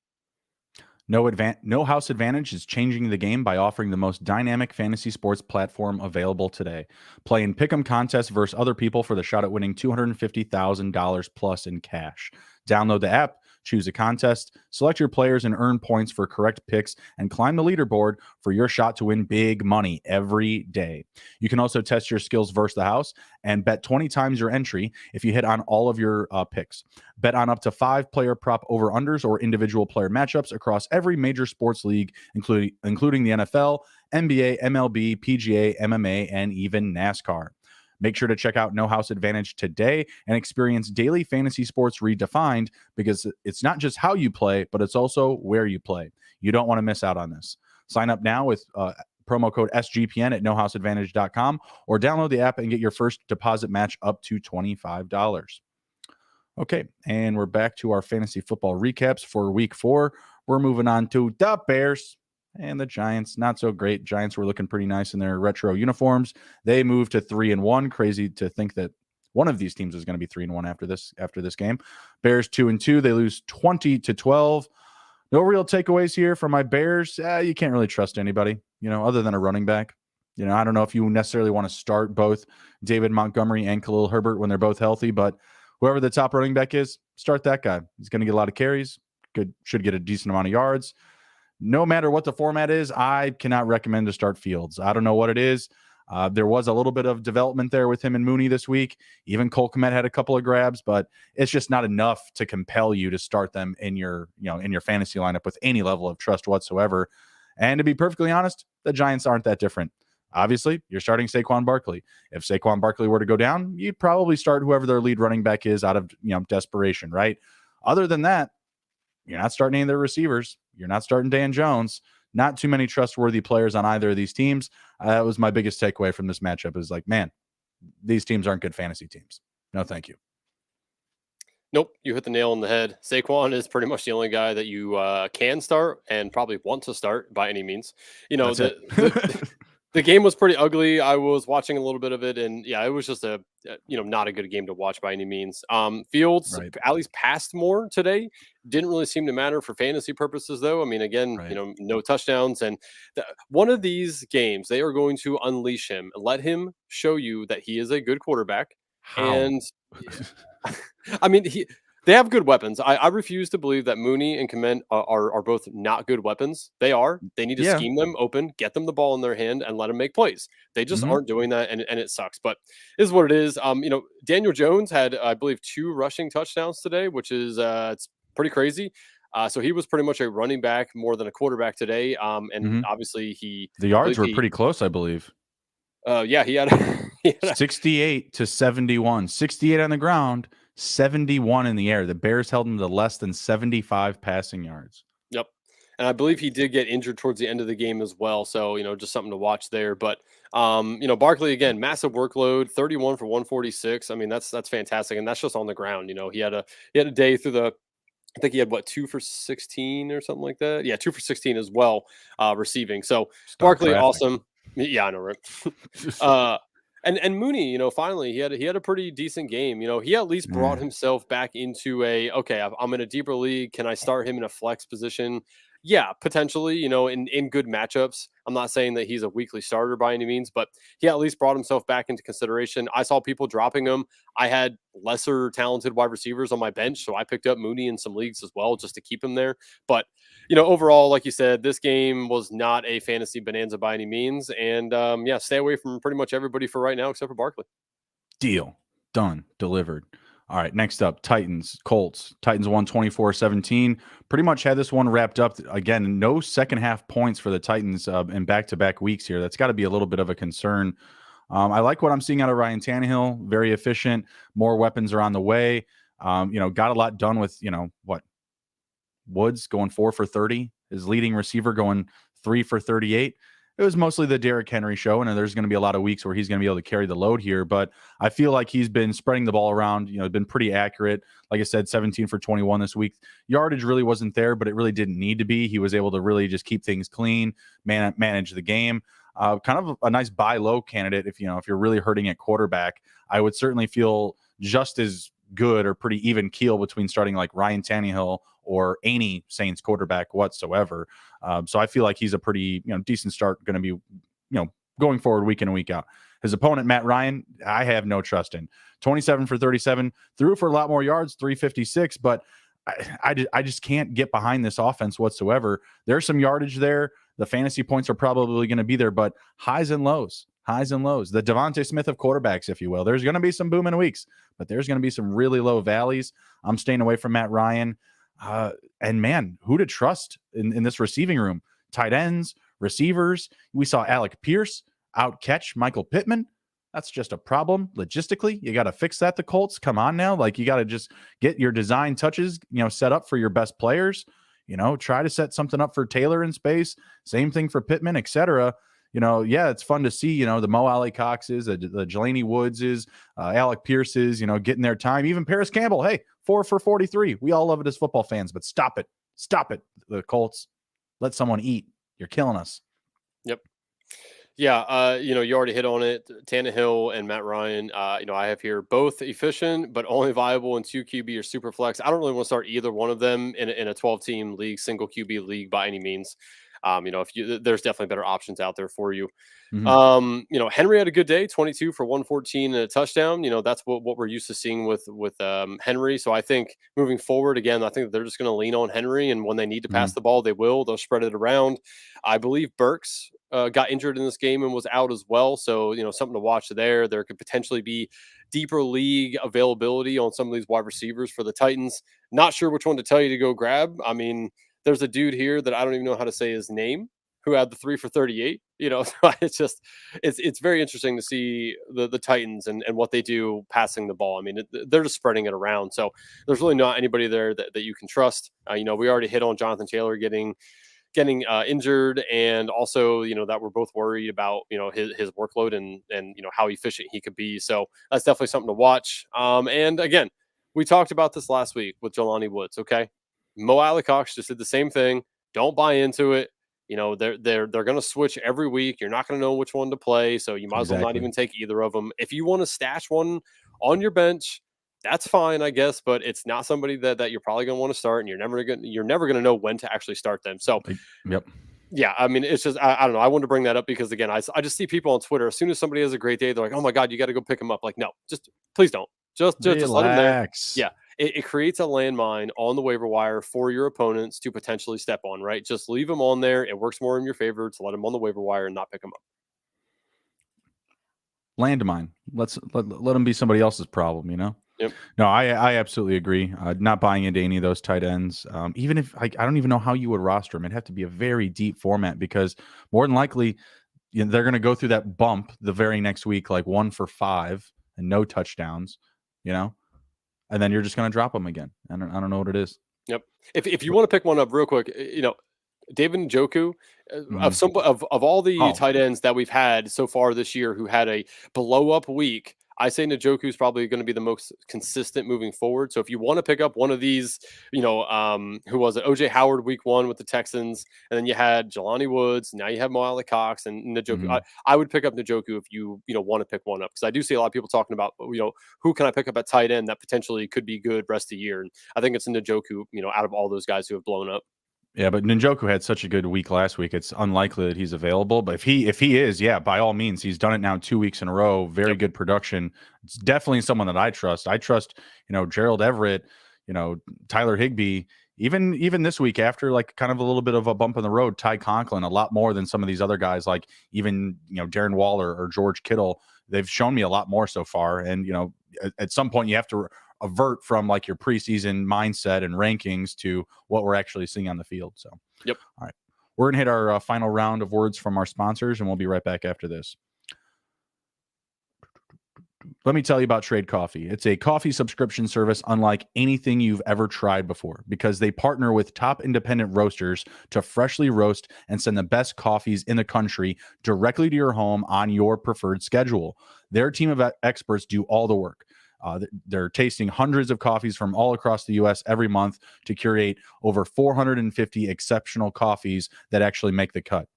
No House Advantage is changing the game by offering the most dynamic fantasy sports platform available today. Play in pick'em contests versus other people for the shot at winning $250,000 plus in cash. Download the app, choose a contest, select your players, and earn points for correct picks, and climb the leaderboard for your shot to win big money every day. You can also test your skills versus the house and bet 20 times your entry if you hit on all of your picks. Bet on up to 5-player prop over-unders or individual player matchups across every major sports league, including the NFL, NBA, MLB, PGA, MMA, and even NASCAR. Make sure to check out No House Advantage today and experience daily fantasy sports redefined, because it's not just how you play, but it's also where you play. You don't want to miss out on this. Sign up now with promo code SGPN at nohouseadvantage.com or download the app and get your first deposit match up to $25. Okay, and we're back to our fantasy football recaps for week 4. We're moving on to the Bears and the Giants. Not so great. Giants were looking pretty nice in their retro uniforms. They moved to 3-1. Crazy to think that one of these teams is going to be 3-1 after this game. Bears 2-2. They lose 20-12. No real takeaways here from my Bears. You can't really trust anybody, other than a running back. I don't know if you necessarily want to start both David Montgomery and Khalil Herbert when they're both healthy, but whoever the top running back is, start that guy. He's going to get a lot of carries. Should get a decent amount of yards. No matter what the format is, I cannot recommend to start Fields. I don't know what it is. There was a little bit of development there with him and Mooney this week. Even Cole Kmet had a couple of grabs, but it's just not enough to compel you to start them in your fantasy lineup with any level of trust whatsoever. And to be perfectly honest, the Giants aren't that different. Obviously, you're starting Saquon Barkley. If Saquon Barkley were to go down, you'd probably start whoever their lead running back is out of desperation, right? Other than that, you're not starting any of their receivers. You're not starting Dan Jones. Not too many trustworthy players on either of these teams. That was my biggest takeaway from this matchup is like, man, these teams aren't good fantasy teams. No, thank you. Nope, you hit the nail on the head. Saquon is pretty much the only guy that you can start and probably want to start by any means. The game was pretty ugly. I was watching a little bit of it, and it was just not a good game to watch by any means. Fields at least passed more today. Didn't really seem to matter for fantasy purposes, though. I mean, again, no touchdowns. And one of these games, they are going to unleash him, let him show you that he is a good quarterback. How? And I mean, they have good weapons. I refuse to believe that Mooney and Kmet are both not good weapons. They are. They need to scheme them open, get them the ball in their hand, and let them make plays. They just aren't doing that, and it sucks. But it is what it is. Daniel Jones had, I believe, 2 rushing touchdowns today, which is it's pretty crazy. So he was pretty much a running back more than a quarterback today. Obviously the yards were pretty close, I believe. He had 68 to 71, 68 on the ground, 71 in the air. The Bears held him to less than 75 passing yards. Yep. And I believe he did get injured towards the end of the game as well. So, just something to watch there. But, Barkley, again, massive workload, 31 for 146. I mean, that's fantastic. And that's just on the ground. He had a day through I think he had 2 for 16 or something like that. Yeah, 2 for 16 as well, receiving. So Barkley, awesome. Yeah, I know, right? And Mooney, finally he had a pretty decent game. He at least brought himself back into okay, I'm in a deeper league. Can I start him in a flex position? Yeah, potentially, in good matchups. I'm not saying that he's a weekly starter by any means, but he at least brought himself back into consideration. I saw people dropping him. I had lesser talented wide receivers on my bench, so I picked up Mooney in some leagues as well just to keep him there. But overall, like you said, this game was not a fantasy bonanza by any means. And yeah, stay away from pretty much everybody for right now except for Barkley. Deal. Done. Delivered. All right, next up, Titans, Colts. Titans won 24-17. Pretty much had this one wrapped up. Again, no second half points for the Titans in back-to-back weeks here. That's got to be a little bit of a concern. I like what I'm seeing out of Ryan Tannehill. Very efficient. More weapons are on the way. Got a lot done with, Woods going 4 for 30. His leading receiver going 3 for 38. It was mostly the Derrick Henry show, and there's going to be a lot of weeks where he's going to be able to carry the load here. But I feel like he's been spreading the ball around, been pretty accurate. Like I said, 17 for 21 this week. Yardage really wasn't there, but it really didn't need to be. He was able to really just keep things clean, manage the game. Kind of a nice buy low candidate if you're really hurting at quarterback. I would certainly feel just as good or pretty even keel between starting like Ryan Tannehill or any Saints quarterback whatsoever. So I feel like he's a pretty decent start going to be going forward week in and week out. His opponent, Matt Ryan, I have no trust in. 27 for 37, threw for a lot more yards, 356, but I just can't get behind this offense whatsoever. There's some yardage there. The fantasy points are probably going to be there, but highs and lows. The Devonta Smith of quarterbacks, if you will. There's going to be some booming weeks, but there's going to be some really low valleys. I'm staying away from Matt Ryan. And man, who to trust in this receiving room? Tight ends, receivers. We saw Alec Pierce outcatch Michael Pittman. That's just a problem logistically. You got to fix that. The Colts, come on now. Like, you got to just get your design touches, set up for your best players. Try to set something up for Taylor in space. Same thing for Pittman, etc. Yeah, it's fun to see, the Mo Alley Coxes, the Jelani Woodses, Alec Pierces, getting their time. Even Paris Campbell, hey, 4 for 43. We all love it as football fans, but stop it. Stop it, the Colts. Let someone eat. You're killing us. Yep. Yeah, you already hit on it. Tannehill and Matt Ryan, I have here both efficient, but only viable in 2 QB or super flex. I don't really want to start either one of them in a 12-team league, single QB league by any means. There's definitely better options out there for you. Mm-hmm. Henry had a good day, 22 for 114 and a touchdown. That's what we're used to seeing with Henry. So I think moving forward, again, I think they're just going to lean on Henry, and when they need to pass the ball, they'll spread it around. I believe Burks got injured in this game and was out as well. So, something to watch there. There could potentially be deeper league availability on some of these wide receivers for the Titans. Not sure which one to tell you to go grab. I mean, there's a dude here that I don't even know how to say his name who had the 3 for 38. So it's very interesting to see the Titans and what they do passing the ball. I mean, they're just spreading it around. So there's really not anybody there that you can trust. We already hit on Jonathan Taylor getting injured, and also that we're both worried about his workload and how efficient he could be. So that's definitely something to watch. And again, we talked about this last week with Jelani Woods. Okay, Mo Alley Cox just did the same thing. Don't buy into it. They're going to switch every week. You're not going to know which one to play, so you might as well not even take either of them. If you want to stash one on your bench, that's fine, I guess, but it's not somebody that you're probably going to want to start, and you're never going to know when to actually start them. So, yep. Yeah, I mean, it's just I don't know. I wanted to bring that up because, again, I just see people on Twitter. As soon as somebody has a great day, they're like, "Oh my God, you got to go pick them up." Like, no, just please don't. Just let them there. Yeah. It creates a landmine on the waiver wire for your opponents to potentially step on, right? Just leave them on there. It works more in your favor to let them on the waiver wire and not pick them up. Landmine. Let them be somebody else's problem, Yep. No, I absolutely agree. Not buying into any of those tight ends. Even if I don't even know how you would roster them. It'd have to be a very deep format, because more than likely they're going to go through that bump the very next week, like 1 for 5 and no touchdowns, and then you're just going to drop them again. I don't know what it is. Yep. If you want to pick one up real quick, David Njoku, of all the tight ends that we've had so far this year who had a blow up week, I say Njoku is probably going to be the most consistent moving forward. So if you want to pick up one of these, who was it? OJ Howard week 1 with the Texans, and then you had Jelani Woods. Now you have Mo Alley Cox and Njoku. Mhm. I would pick up Njoku if you want to pick one up, because I do see a lot of people talking about who can I pick up at tight end that potentially could be good rest of the year, and I think it's Njoku. Out of all those guys who have blown up. Yeah, but Njoku had such a good week last week. It's unlikely that he's available. But if he is, yeah, by all means, he's done it now 2 weeks in a row. Very good production. It's definitely someone that I trust. I trust, Gerald Everett, Tyler Higbee. Even this week, after like kind of a little bit of a bump in the road, Ty Conklin a lot more than some of these other guys, like even Darren Waller or George Kittle. They've shown me a lot more so far. And at some point you have to avert from like your preseason mindset and rankings to what we're actually seeing on the field. So, yep. All right. We're going to hit our final round of words from our sponsors, and we'll be right back after this. Let me tell you about Trade Coffee. It's a coffee subscription service unlike anything you've ever tried before, because they partner with top independent roasters to freshly roast and send the best coffees in the country directly to your home on your preferred schedule. Their team of experts do all the work. They're tasting hundreds of coffees from all across the U.S. every month to curate over 450 exceptional coffees that actually make the cut.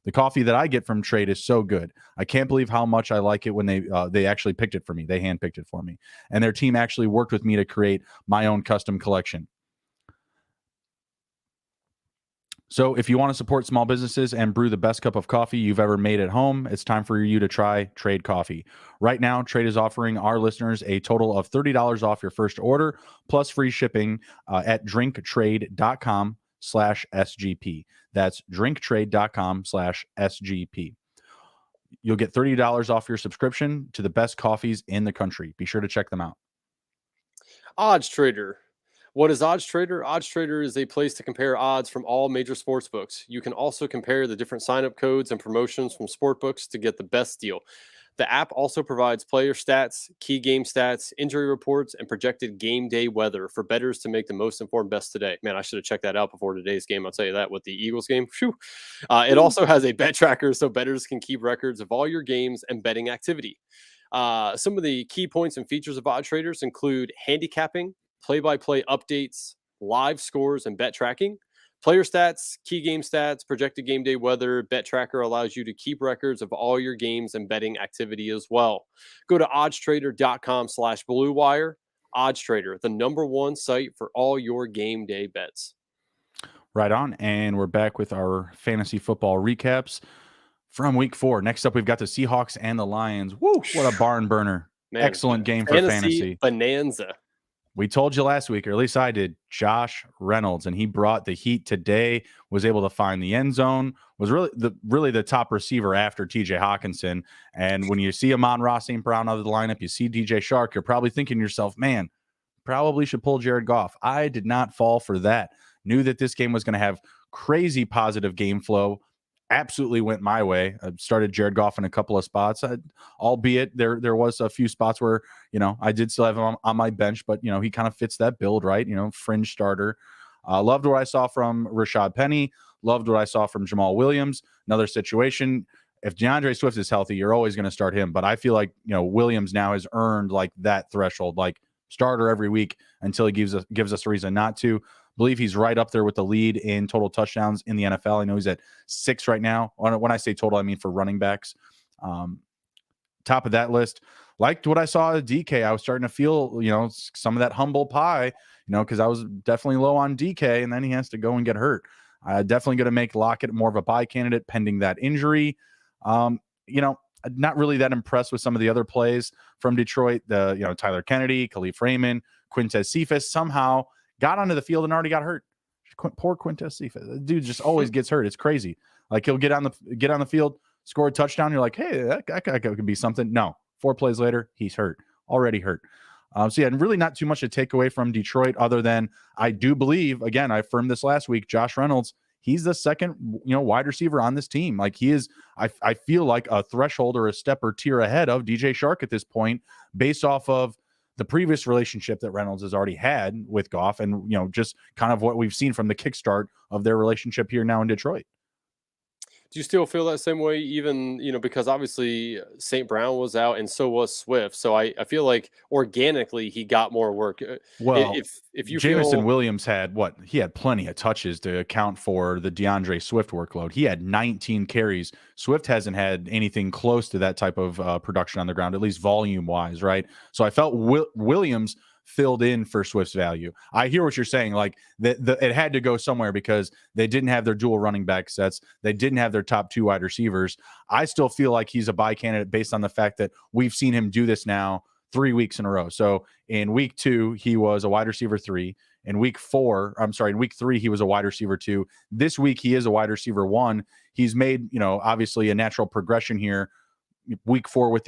The coffee that I get from Trade is so good. I can't believe how much I like it when they actually picked it for me. They handpicked it for me. And their team actually worked with me to create my own custom collection. So if you want to support small businesses and brew the best cup of coffee you've ever made at home, it's time for you to try Trade Coffee. Right now, Trade is offering our listeners a total of $30 off your first order, plus free shipping at drinktrade.com/SGP. That's drinktrade.com/SGP. You'll get $30 off your subscription to the best coffees in the country. Be sure to check them out. Odds Trader. What is Odds Trader? Odds Trader is a place to compare odds from all major sports books. You can also compare the different sign-up codes and promotions from sport books to get the best deal. The app also provides player stats, key game stats, injury reports, and projected game day weather for bettors to make the most informed bets today. Man, I should have checked that out before today's game. I'll tell you that with the Eagles game. It also has a bet tracker so bettors can keep records of all your games and betting activity. Some of the key points and features of Odds Traders include handicapping, play-by-play updates, live scores, and bet tracking. Player stats, key game stats, projected game day weather, bet tracker allows you to keep records of all your games and betting activity as well. Go to oddstrader.com/Blue Wire. Odds Trader, the #1 site for all your game day bets. Right on. And we're back with our fantasy football recaps from week 4. Next up, we've got the Seahawks and the Lions. Woo! What a barn burner. Man, excellent game for fantasy. Bonanza. We told you last week, or at least I did, Josh Reynolds, and he brought the heat today, was able to find the end zone, was really the top receiver after TJ Hawkinson. And when you see Amon-Ra St. Brown out of the lineup, you see DJ Shark, you're probably thinking to yourself, man, probably should pull Jared Goff. I did not fall for that. Knew that this game was going to have crazy positive game flow. Absolutely went my way. I started Jared Goff in a couple of spots, albeit there was a few spots where, I did still have him on my bench, but, he kind of fits that build, right? Fringe starter. Loved what I saw from Rashad Penny. Loved what I saw from Jamal Williams. Another situation. If DeAndre Swift is healthy, you're always going to start him. But I feel like, Williams now has earned like that threshold, like starter every week until he gives us a reason not to. Believe he's right up there with the lead in total touchdowns in the NFL. I know he's at 6 right now. When I say total, I mean for running backs. Top of that list. Liked what I saw at DK. I was starting to feel, some of that humble pie, because I was definitely low on DK, and then he has to go and get hurt. Definitely going to make Lockett more of a buy candidate pending that injury. Not really that impressed with some of the other plays from Detroit. Tyler Kennedy, Khalif Raymond, Quintez Cephas somehow got onto the field and already got hurt. Poor Quintez Cephas. The dude just always gets hurt. It's crazy. Like he'll get on the field, score a touchdown. You're like, hey, that could be something. No, 4 plays later, he's hurt. Already hurt. Really not too much to take away from Detroit other than I do believe, again, I affirmed this last week, Josh Reynolds, he's the second, wide receiver on this team. Like he is, I feel like a threshold or a step or tier ahead of DJ Shark at this point based off of the previous relationship that Reynolds has already had with Goff and, just kind of what we've seen from the kickstart of their relationship here now in Detroit. Do you still feel that same way, even, because obviously St. Brown was out and so was Swift. So I feel like organically he got more work. Well, If you Jameson feel Williams had he had plenty of touches to account for the DeAndre Swift workload. He had 19 carries. Swift hasn't had anything close to that type of production on the ground, at least volume wise, right? So I felt Williams filled in for Swift's value. I hear what you're saying. Like it had to go somewhere because they didn't have their dual running back sets. They didn't have their top 2 wide receivers. I still feel like he's a buy candidate based on the fact that we've seen him do this now 3 weeks in a row. So in week 2, he was a wide receiver 3. In week 3, he was a wide receiver 2. This week, he is a wide receiver 1. He's made, obviously a natural progression here. Week 4 with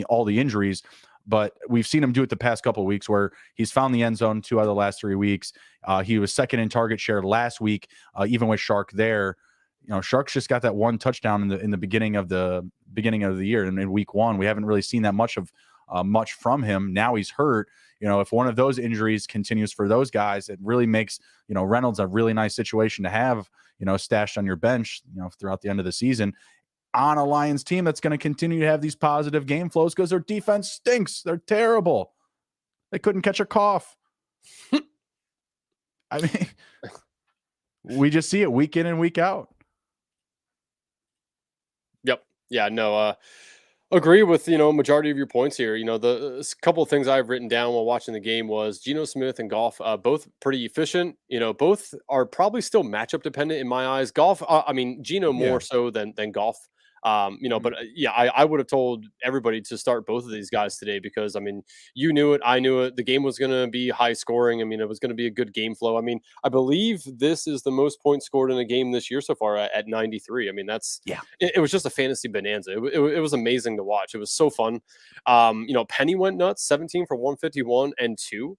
all the injuries. But we've seen him do it the past couple of weeks where he's found the end zone 2 out of the last 3 weeks. He was second in target share last week, even with Shark there. Shark's just got that 1 touchdown in the beginning of the year. And in week 1, we haven't really seen that much from him. Now he's hurt. If one of those injuries continues for those guys, it really makes, Reynolds a really nice situation to have, stashed on your bench, throughout the end of the season on a Lions team that's going to continue to have these positive game flows because their defense stinks. They're terrible. They couldn't catch a cough. I mean, we just see it week in and week out. Yep. Yeah, no, agree with, majority of your points here. The couple of things I've written down while watching the game was Geno Smith and Goff, both pretty efficient. Both are probably still matchup dependent in my eyes. Goff, Geno more so than Goff. But I would have told everybody to start both of these guys today because, you knew it. I knew it. The game was going to be high scoring. It was going to be a good game flow. I believe this is the most points scored in a game this year so far at 93. It was just a fantasy bonanza. It was amazing to watch. It was so fun. Penny went nuts, 17 for 151 and 2.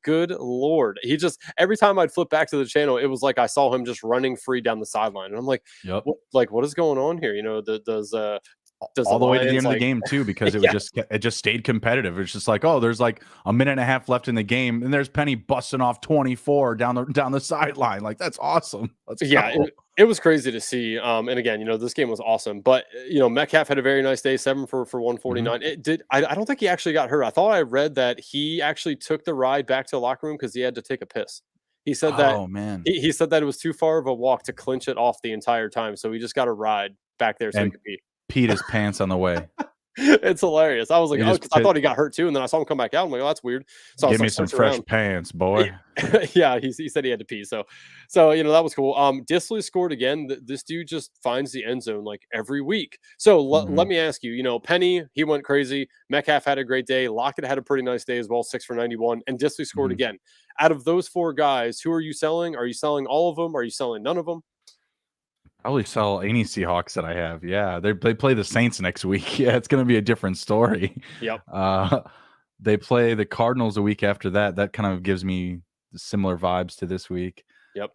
Good Lord. He just, every time I'd flip back to the channel, it was like I saw him just running free down the sideline. And I'm like, yep. What is going on here? Does all the way to the end of the game too, because it just stayed competitive. It's just like, there's like a minute and a half left in the game, and there's Penny busting off 24 down the sideline. Like, that's awesome. It was crazy to see. And again, this game was awesome. But Metcalf had a very nice day, 7 for 149. Mm-hmm. I don't think he actually got hurt. I thought I read that he actually took the ride back to the locker room because he had to take a piss. He said he said that it was too far of a walk to clinch it off the entire time, so he just got a ride back there so he could peed his pants on the way. It's hilarious. I was like, because I thought he got hurt too, and then I saw him come back out. I'm like, that's weird. So give me some fresh pants, boy. Yeah, he said he had to pee. So that was cool. Dissly scored again. This dude just finds the end zone like every week. So let me ask you. Penny, he went crazy. Metcalf had a great day. Lockett had a pretty nice day as well, 6 for 91, and Dissly scored again. Out of those 4 guys, who are you selling? Are you selling all of them? Are you selling none of them? Probably sell any Seahawks that I have. Yeah, they play the Saints next week. Yeah, it's going to be a different story. Yep. They play the Cardinals a week after that. That kind of gives me similar vibes to this week. Yep.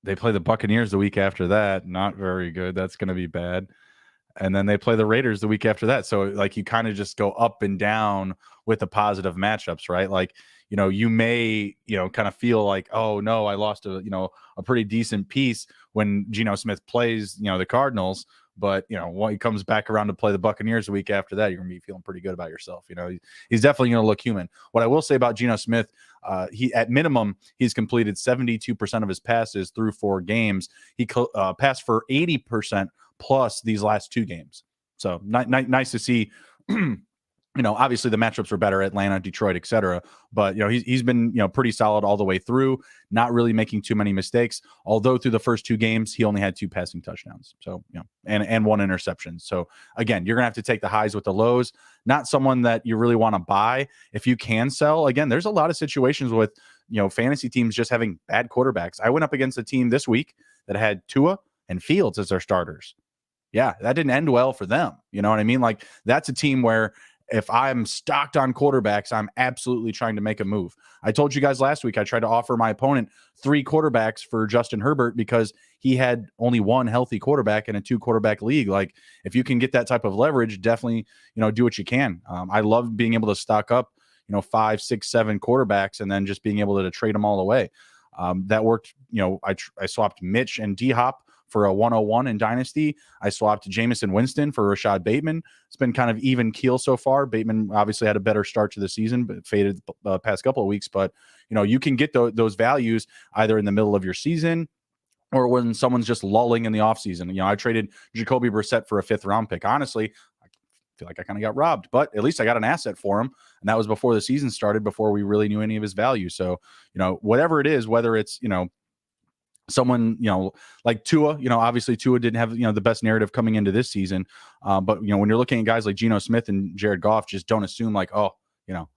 They play the Buccaneers the week after that. Not very good. That's going to be bad. And then they play the Raiders the week after that. So like you kind of just go up and down with the positive matchups, right? Like, you may, kind of feel like, oh no, I lost a pretty decent piece when Geno Smith plays, the Cardinals. But, when he comes back around to play the Buccaneers the week after that, you're going to be feeling pretty good about yourself. He's definitely going to look human. What I will say about Geno Smith, at minimum, he's completed 72% of his passes through 4 games. He passed for 80% plus these last 2 games. So nice to see. Obviously the matchups were better, Atlanta, Detroit, etc. But, he's been, pretty solid all the way through, not really making too many mistakes. Although through the first 2 games, he only had 2 passing touchdowns. So, and 1 interception. So again, you're going to have to take the highs with the lows, not someone that you really want to buy. If you can sell, again, there's a lot of situations with, fantasy teams just having bad quarterbacks. I went up against a team this week that had Tua and Fields as their starters. Yeah, that didn't end well for them. You know what I mean? Like, that's a team where if I'm stocked on quarterbacks, I'm absolutely trying to make a move. I told you guys last week, I tried to offer my opponent 3 quarterbacks for Justin Herbert because he had only 1 healthy quarterback in a 2 quarterback league. Like, if you can get that type of leverage, definitely, do what you can. I love being able to stock up, 5, 6, 7 quarterbacks and then just being able to trade them all away. That worked. I swapped Mitch and D-Hop for a 101 in Dynasty. I swapped Jameis Winston for Rashad Bateman. It's been kind of even keel so far. Bateman obviously had a better start to the season, but faded the past couple of weeks. But, you can get those values either in the middle of your season or when someone's just lulling in the offseason. I traded Jacoby Brissett for a 5th-round pick. Honestly, I feel like I kind of got robbed, but at least I got an asset for him. And that was before the season started, before we really knew any of his value. So, whatever it is, whether it's, someone, like Tua, obviously Tua didn't have, the best narrative coming into this season. But, when you're looking at guys like Geno Smith and Jared Goff, just don't assume like, oh,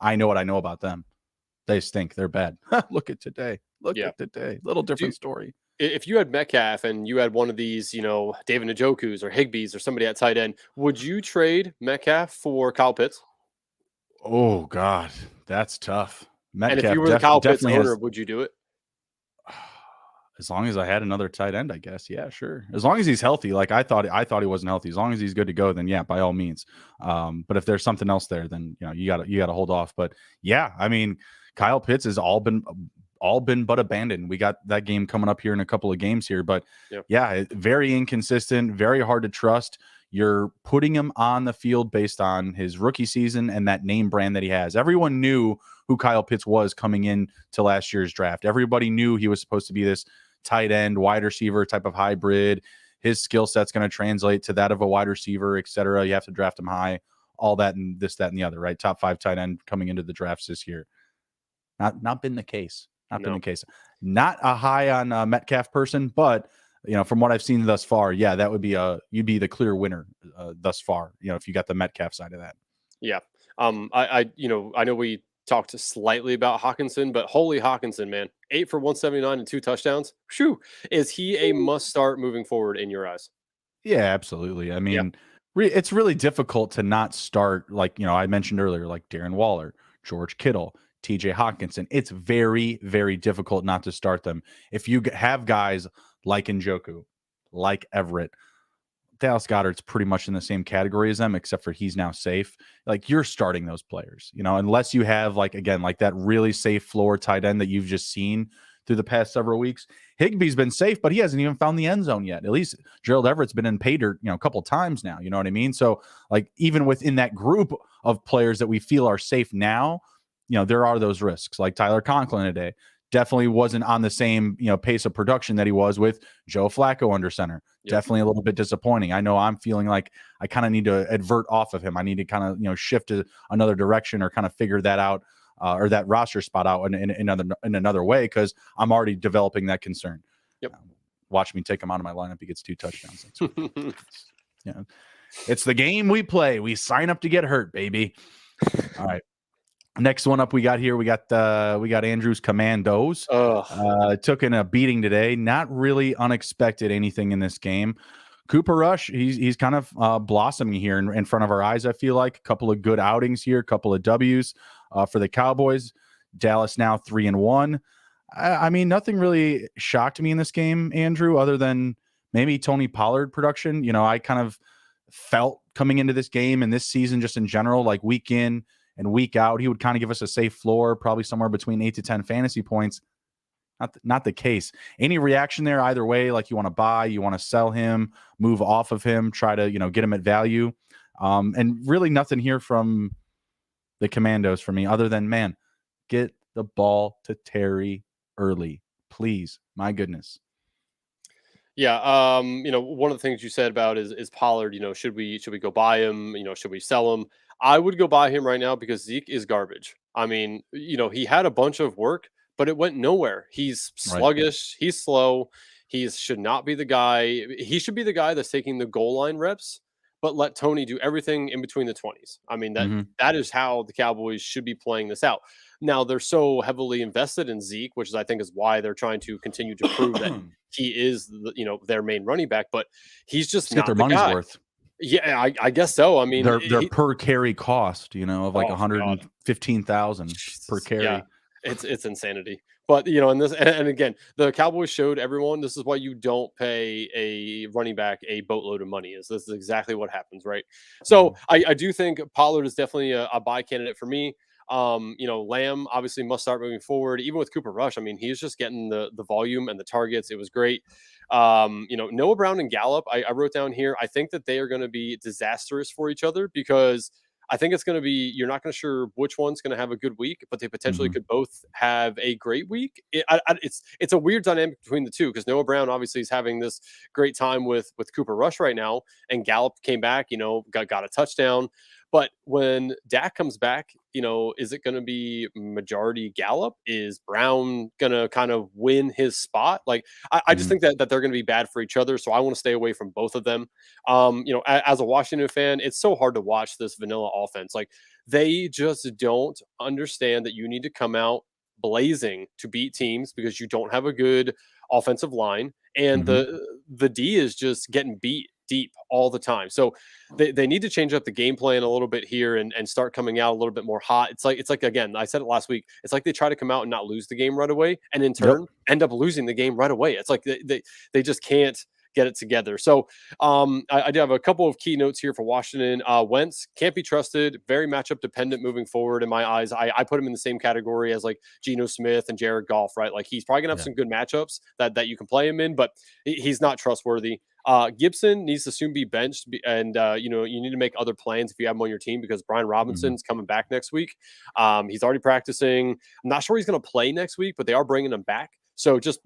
I know what I know about them. They stink. They're bad. Look at today. Look at today. Little different story. If you had Metcalf and you had one of these, David Njoku's or Higbee's or somebody at tight end, would you trade Metcalf for Kyle Pitts? Oh, God, that's tough. Metcalf, and if you were the Kyle Pitts owner, would you do it? As long as I had another tight end, I guess. Yeah, sure. As long as he's healthy. Like I thought he wasn't healthy. As long as he's good to go, then yeah, by all means. But if there's something else there, then you gotta hold off. But yeah, I mean, Kyle Pitts has all been but abandoned. We got that game coming up here in a couple of games here, but yeah, very inconsistent, very hard to trust. You're putting him on the field based on his rookie season and that name brand that he has. Everyone knew who Kyle Pitts was coming in to last year's draft. Everybody knew he was supposed to be this tight end, wide receiver type of hybrid. His skill set's going to translate to that of a wide receiver, et cetera. You have to draft him high, all that and this, that, and the other, right? Top 5 tight end coming into the drafts this year. Not been the case. Been the case. Not a high on Metcalf person, but from what I've seen thus far, yeah, that would be you'd be the clear winner thus far. If you got the Metcalf side of that. Yeah. I know we talked slightly about Hawkinson, but holy Hawkinson, man, 8 for 179 and 2 touchdowns. Whew. Is he a must start moving forward in your eyes? Yeah, absolutely. I mean, it's really difficult to not start, like, I mentioned earlier, like Darren Waller, George Kittle, TJ Hawkinson. It's very, very difficult not to start them. If you have guys like Njoku, like Everett, Dallas Goedert's pretty much in the same category as them, except for he's now safe. Like, you're starting those players, unless you have, like, again, like that really safe floor tight end that you've just seen through the past several weeks. Higbee's been safe, but he hasn't even found the end zone yet. At least Gerald Everett's been in pay dirt, a couple times now. You know what I mean? So, like, even within that group of players that we feel are safe now, there are those risks. Like Tyler Conklin today definitely wasn't on the same, pace of production that he was with Joe Flacco under center. Yep. Definitely a little bit disappointing. I know I'm feeling like I kind of need to advert off of him. I need to kind of, shift to another direction or kind of figure that out or that roster spot out in another way, because I'm already developing that concern. Yep. Watch me take him out of my lineup. He gets 2 touchdowns. It's the game we play. We sign up to get hurt, baby. All right. Next one up we got Andrew's Commandos. Took in a beating today. Not really unexpected anything in this game. Cooper Rush, he's kind of blossoming here in front of our eyes, I feel like. A couple of good outings here, a couple of W's for the Cowboys. Dallas now 3-1. I mean, nothing really shocked me in this game, Andrew, other than maybe Tony Pollard production. I kind of felt coming into this game and this season just in general, like week in and week out, he would kind of give us a safe floor, probably somewhere between 8 to 10 fantasy points. Not the case. Any reaction there either way? Like, you want to buy, you want to sell him, move off of him, try to, get him at value. And really nothing here from the Commandos for me other than, man, get the ball to Terry early, please. My goodness. Yeah. One of the things you said about is Pollard, should we go buy him? Should we sell him? I would go buy him right now because Zeke is garbage. I mean, he had a bunch of work, but it went nowhere. He's sluggish. Right. He's slow. He should not be the guy. He should be the guy that's taking the goal line reps, but let Tony do everything in between the 20s. I mean, that is how the Cowboys should be playing this out. Now, they're so heavily invested in Zeke, which I think is why they're trying to continue to prove that he is, their main running back, but he's just not their the money's guy. Worth. Yeah, I guess so. I mean, their per carry cost, of like 115,000 per carry. Yeah, it's insanity. But and again, the Cowboys showed everyone this is why you don't pay a running back a boatload of money. This is exactly what happens, right? So I do think Pollard is definitely a buy candidate for me. Lamb obviously must start moving forward. Even with Cooper Rush, I mean, he's just getting the volume and the targets. It was great. Noah Brown and Gallup, I wrote down here, I think that they are going to be disastrous for each other because I think it's going to be, you're not going to sure which one's going to have a good week, but they potentially could both have a great week. It's a weird dynamic between the two because Noah Brown obviously is having this great time with Cooper Rush right now, and Gallup came back, got a touchdown. But when Dak comes back, is it going to be majority Gallup? Is Brown going to kind of win his spot? Like, I just think that they're going to be bad for each other. So I want to stay away from both of them. As a Washington fan, it's so hard to watch this vanilla offense. Like, they just don't understand that you need to come out blazing to beat teams because you don't have a good offensive line. And the D is just getting beat deep all the time. So they need to change up the game plan a little bit here and start coming out a little bit more hot. It's like, again, I said it last week. It's like they try to come out and not lose the game right away. And in turn end up losing the game right away. It's like they just can't get it together. So I do have a couple of key notes here for Washington. Wentz can't be trusted, very matchup dependent moving forward in my eyes. I put him in the same category as like Geno Smith and Jared Goff, right? Like he's probably gonna have some good matchups that you can play him in, but he's not trustworthy. Gibson needs to soon be benched, and you need to make other plans if you have him on your team because Brian Robinson's coming back next week. He's already practicing. I'm not sure he's going to play next week, but they are bringing him back. So just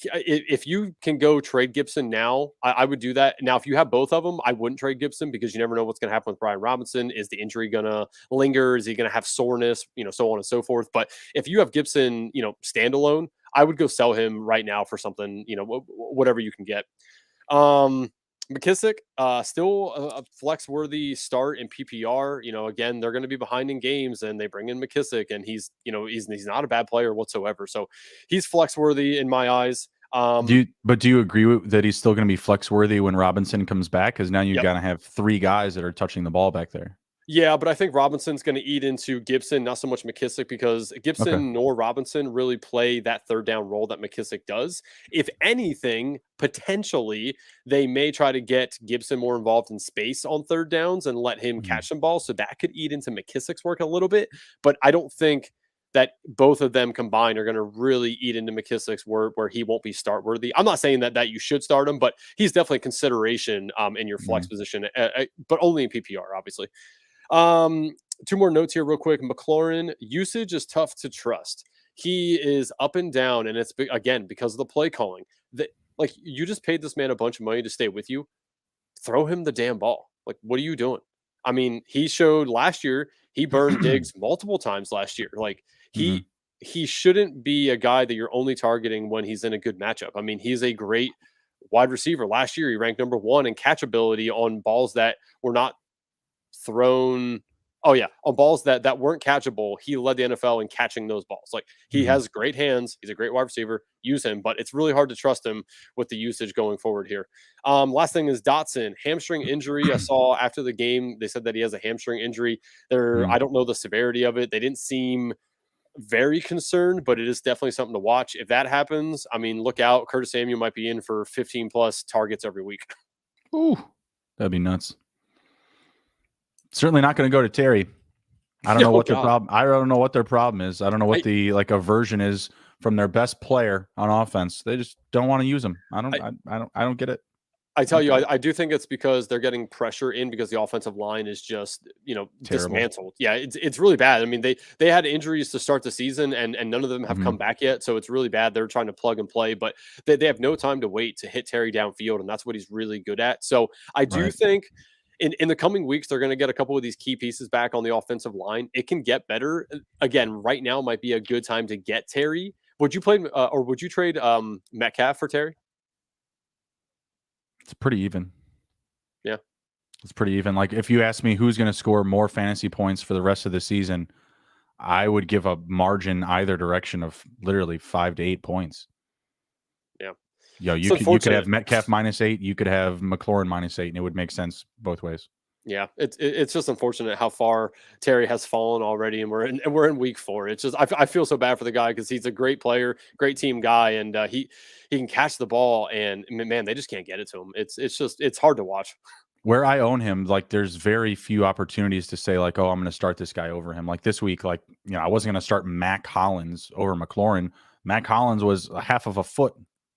if you can go trade Gibson now, I would do that. Now, if you have both of them, I wouldn't trade Gibson because you never know what's going to happen with Brian Robinson. Is the injury going to linger? Is he going to have soreness? So on and so forth. But if you have Gibson, standalone, I would go sell him right now for something, whatever you can get. McKissick, still a flex-worthy start in PPR. Again, they're going to be behind in games, and they bring in McKissick, and he's not a bad player whatsoever. So he's flex-worthy in my eyes. Do you agree that he's still going to be flex-worthy when Robinson comes back? Because now you've got to have three guys that are touching the ball back there. Yeah, but I think Robinson's going to eat into Gibson, not so much McKissick, because Gibson nor Robinson really play that third down role that McKissick does. If anything, potentially, they may try to get Gibson more involved in space on third downs and let him catch some balls. So that could eat into McKissick's work a little bit. But I don't think that both of them combined are going to really eat into McKissick's where he won't be start worthy. I'm not saying that you should start him, but he's definitely a consideration in your flex position, but only in PPR, obviously. Two more notes here real quick. McLaurin, usage is tough to trust. He is up and down, and it's again because of the play calling. You just paid this man a bunch of money to stay with you. Throw him the damn ball. Like, what are you doing? I mean, he showed last year he burned Diggs multiple times last year. Like he shouldn't be a guy that you're only targeting when he's in a good matchup. I mean, he's a great wide receiver. Last year, he ranked number 1 in catchability on balls that were not thrown. On balls that weren't catchable. He led the NFL in catching those balls. Like he has great hands. He's a great wide receiver. Use him, but it's really hard to trust him with the usage going forward here. Last thing is Datsun, hamstring injury. I saw after the game, they said that he has a hamstring injury. I don't know the severity of it. They didn't seem very concerned, but it is definitely something to watch. If that happens, I mean, look out. Curtis Samuel might be in for 15 plus targets every week. Ooh, that'd be nuts. Certainly not going to go to Terry. I don't know what their problem. I don't know what their problem is. I don't know what the aversion is from their best player on offense. They just don't want to use him. I don't get it. I tell you, I do think it's because they're getting pressure in because the offensive line is just dismantled. Yeah, it's really bad. I mean, they had injuries to start the season, and none of them have come back yet. So it's really bad. They're trying to plug and play, but they have no time to wait to hit Terry downfield, and that's what he's really good at. So I do think. In the coming weeks, they're going to get a couple of these key pieces back on the offensive line. It can get better. Again, right now might be a good time to get Terry. Would you play or would you trade Metcalf for Terry? It's pretty even. Yeah. It's pretty even. Like if you ask me who's going to score more fantasy points for the rest of the season, I would give a margin either direction of literally 5 to 8 points. Yeah. You could have Metcalf -8. You could have McLaurin -8, and it would make sense both ways. Yeah, it's just unfortunate how far Terry has fallen already, and we're in week 4. It's just I feel so bad for the guy because he's a great player, great team guy, and he can catch the ball, and man, they just can't get it to him. It's hard to watch. where I own him, like there's very few opportunities to say like, oh, I'm going to start this guy over him. Like this week, like, I wasn't going to start Mac Hollins over McLaurin. Mac Hollins was a half of a foot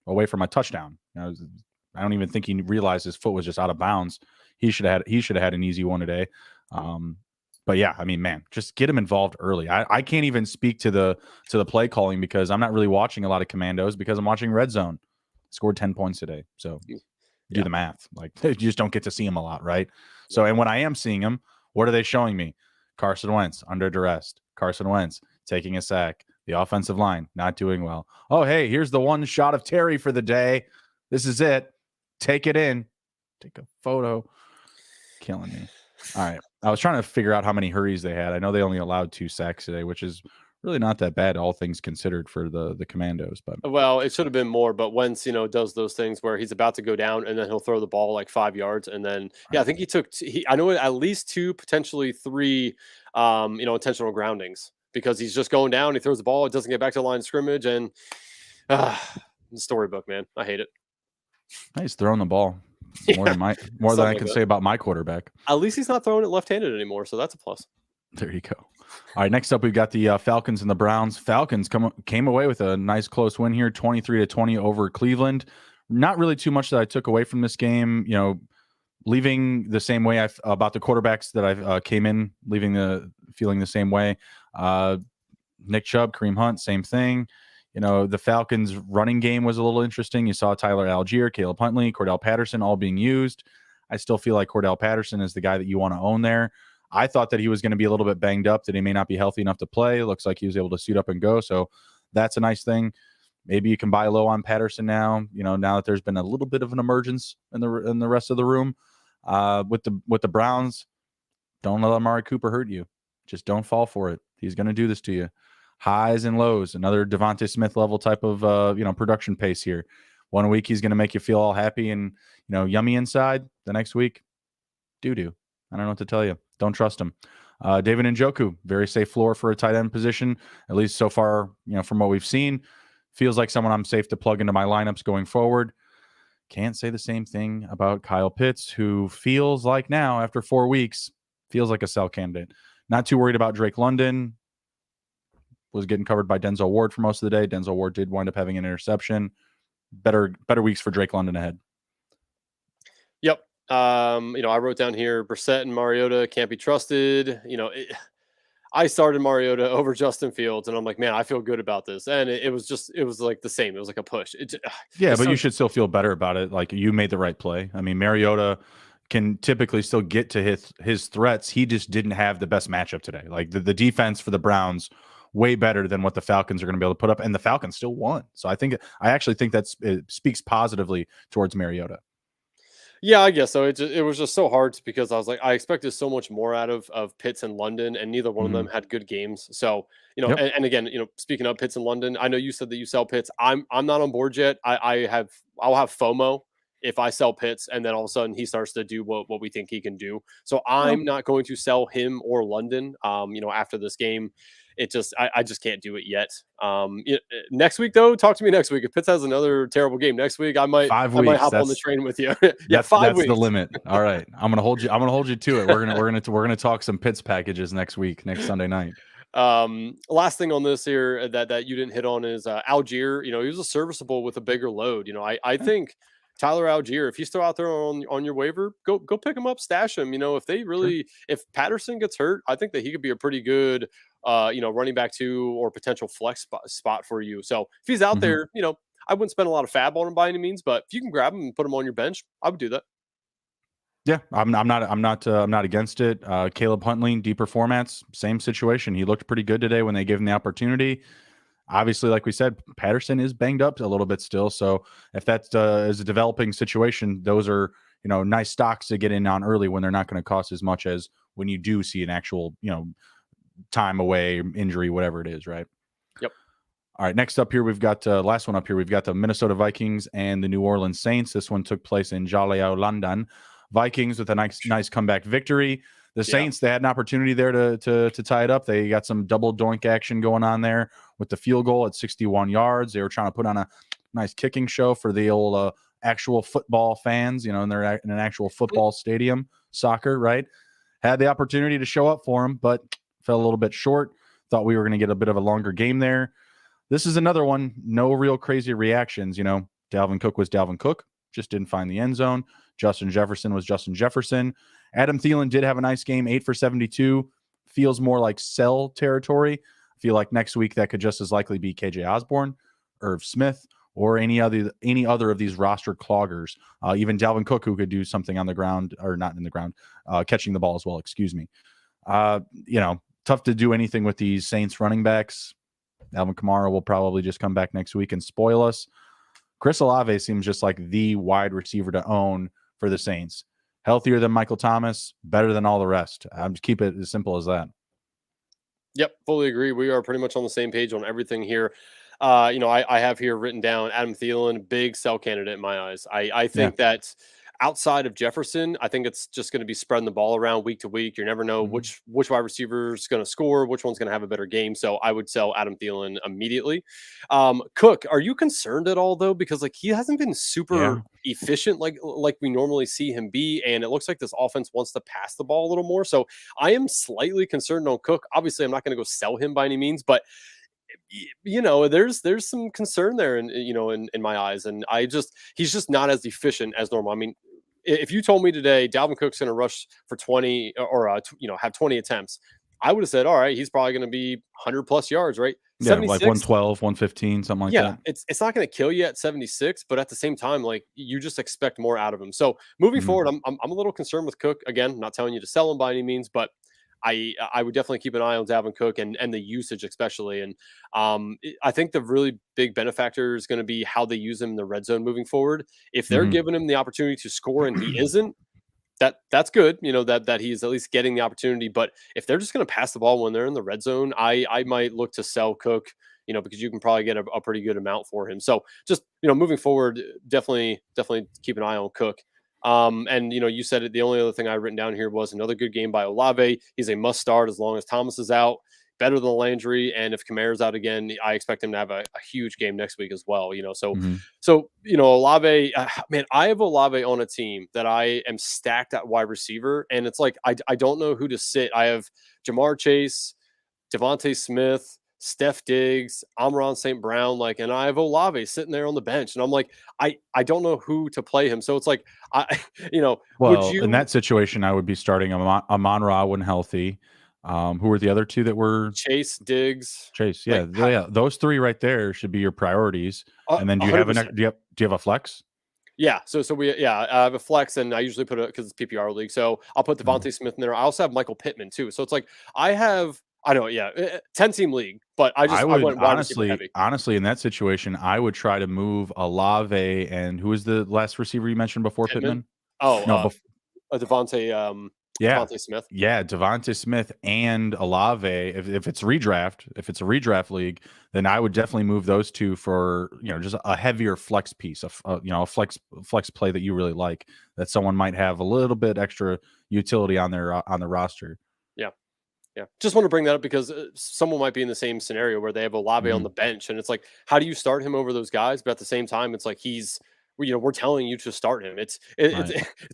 away from a touchdown. I don't even think he realized his foot was just out of bounds. He should have had an easy one today. But yeah, I mean, man, just get him involved early. I can't even speak to the play calling because I'm not really watching a lot of Commandos because I'm watching Red Zone. Scored 10 points today. So do the math. Like you just don't get to see him a lot, right? So, and when I am seeing him, what are they showing me? Carson Wentz under duress. Carson Wentz taking a sack. The offensive line not doing well. Oh, hey, here's the one shot of Terry for the day. This is it. Take it in. Take a photo. Killing me. All right. I was trying to figure out how many hurries they had. I know they only allowed 2 sacks today, which is really not that bad, all things considered, for the Commandos. But well, it should have been more. But Wentz, does those things where he's about to go down and then he'll throw the ball like 5 yards, and then I think he took. I know at least 2, potentially 3, intentional groundings because he's just going down. He throws the ball, it doesn't get back to the line of scrimmage, and the storybook, man, I hate it. He's throwing the ball. More than I can say about my quarterback. At least he's not throwing it left-handed anymore, so that's a plus. There you go. All right, next up we've got the Falcons and the Browns. Falcons came away with a nice close win here, 23-20 over Cleveland. Not really too much that I took away from this game. Leaving the same way about the quarterbacks that I came in, feeling the same way. Nick Chubb, Kareem Hunt, same thing. The Falcons' running game was a little interesting. You saw Tyler Algier, Caleb Huntley, Cordell Patterson all being used. I still feel like Cordell Patterson is the guy that you want to own there. I thought that he was going to be a little bit banged up, that he may not be healthy enough to play. Looks like he was able to suit up and go, so that's a nice thing. Maybe you can buy low on Patterson now, now that there's been a little bit of an emergence in the rest of the room. With the Browns, don't let Amari Cooper hurt you. Just don't fall for it. He's going to do this to you. Highs and lows, another Devonta Smith level type of production pace here. One week he's going to make you feel all happy and yummy inside. The next week, doo-doo. I don't know what to tell you. Don't trust him. David Njoku, very safe floor for a tight end position, at least so far. From what we've seen, feels like someone I'm safe to plug into my lineups going forward. Can't say the same thing about Kyle Pitts, who feels like now after 4 weeks feels like a sell candidate. Not too worried about Drake London. Was getting covered by Denzel Ward for most of the day. Denzel Ward did wind up having an interception. Better weeks for Drake London ahead. Yep. I wrote down here, Brissett and Mariota can't be trusted. I started Mariota over Justin Fields, and I'm like, man, I feel good about this. And it was like the same. It was like a push. You should still feel better about it. Like, you made the right play. I mean, Mariota can typically still get to his threats. He just didn't have the best matchup today. Like the defense for the Browns, way better than what the Falcons are going to be able to put up, and the Falcons still won. So I actually think it speaks positively towards Mariota. Yeah, I guess so. It was just so hard because I was like, I expected so much more out of Pitts and London, and neither one of them had good games. So and again, speaking of Pitts and London, I know you said that you sell Pitts. I'm not on board yet. I'll have FOMO if I sell Pitts, and then all of a sudden he starts to do what we think he can do. So I'm not going to sell him or London. After this game. I just can't do it yet. Next week though, talk to me next week. If Pitts has another terrible game next week, I might hop on the train with you. Yeah, 5 weeks. That's the limit. All right, I'm gonna hold you to it. We're gonna talk some Pitts packages next Sunday night. Last thing on this here that you didn't hit on is Algier. He was a serviceable with a bigger load. I think Tyler Algier, if he's still out there on your waiver, go pick him up, stash him. If Patterson gets hurt, I think that he could be a pretty good running back 2 or potential flex spot for you. So if he's out there, I wouldn't spend a lot of fab on him by any means, but if you can grab him and put him on your bench, I would do that. Yeah, I'm not against it. Caleb Huntley, deeper formats, same situation. He looked pretty good today when they gave him the opportunity. Obviously, like we said, Patterson is banged up a little bit still. So if that is a developing situation, those are nice stocks to get in on early when they're not going to cost as much as when you do see an actual time away, injury, whatever it is, right? Yep. All right, next up here, we've got last one up here. We've got the Minnesota Vikings and the New Orleans Saints. This one took place in Jaleo, London. Vikings with a nice comeback victory. The Saints, they had an opportunity there to tie it up. They got some double doink action going on there with the field goal at 61 yards. They were trying to put on a nice kicking show for the old actual football fans, and they're in an actual football stadium, soccer, right? Had the opportunity to show up for him, but fell a little bit short. Thought we were going to get a bit of a longer game there. This is another one, no real crazy reactions. Dalvin Cook was Dalvin Cook, just didn't find the end zone. Justin Jefferson was Justin Jefferson. Adam Thielen did have a nice game, 8 for 72. Feels more like sell territory. I feel like next week that could just as likely be KJ Osborne, Irv Smith, or any other of these roster cloggers. Even Dalvin Cook, who could do something on the ground, or not in the ground, catching the ball as well, excuse me. Tough to do anything with these Saints running backs. Alvin Kamara will probably just come back next week and spoil us. Chris Olave seems just like the wide receiver to own for the Saints. Healthier than Michael Thomas, better than all the rest. I'm just keep it as simple as that. Yep, fully agree. We are pretty much on the same page on everything here. I have here written down Adam Thielen, big sell candidate in my eyes. I think that outside of Jefferson, I think it's just going to be spreading the ball around week to week. You never know which wide receiver is going to score, which one's going to have a better game. So I would sell Adam Thielen immediately. Cook, are you concerned at all though? Because he hasn't been super efficient like we normally see him be, and it looks like this offense wants to pass the ball a little more. So I am slightly concerned on Cook. Obviously, I'm not going to go sell him by any means, but there's some concern there in my eyes, and he's just not as efficient as normal. I mean, if you told me today Dalvin Cook's going to rush for 20 or have 20 attempts, I would have said, all right, he's probably going to be 100 plus yards, right? Yeah, like 112, 115, something like that. It's not going to kill you at 76, but at the same time, you just expect more out of him. So moving forward, I'm a little concerned with Cook. Again, not telling you to sell him by any means, but I would definitely keep an eye on Dalvin Cook and the usage especially. And I think the really big benefactor is going to be how they use him in the red zone moving forward. If they're giving him the opportunity to score and he isn't, that's good, that he's at least getting the opportunity. But if they're just going to pass the ball when they're in the red zone, I might look to sell Cook, because you can probably get a pretty good amount for him. So just, moving forward, definitely keep an eye on Cook. And you said it. The only other thing I written down here was another good game by Olave. He's a must start as long as Thomas is out. Better than Landry, and if Kamara's out again, I expect him to have a huge game next week as well. So Olave, man, I have Olave on a team that I am stacked at wide receiver, and it's like I don't know who to sit. I have Jamar Chase, Devonta Smith, Steph Diggs, Amon St. Brown, and I have Olave sitting there on the bench, and I'm like, I don't know who to play him. So it's like, in that situation, I would be starting Amon-Ra when healthy. Who were the other two that were Chase, Diggs? Chase, those three right there should be your priorities. And then do you 100%. Do you have a flex? Yeah, so I have a flex, and I usually put it because it's PPR league. So I'll put Devonta Smith in there. I also have Michael Pittman too. So it's like I have 10-team league, but I went honestly in that situation, I would try to move Olave and who was the last receiver you mentioned before Pittman? Devonta. Devonta Smith. Yeah, Devonta Smith and Olave. If it's a redraft league, then I would definitely move those two for just a heavier flex piece, a flex play that you really like, that someone might have a little bit extra utility on the roster. Yeah, just want to bring that up because someone might be in the same scenario where they have Olave on the bench, and it's like, how do you start him over those guys? But at the same time, it's like we're telling you to start him. It's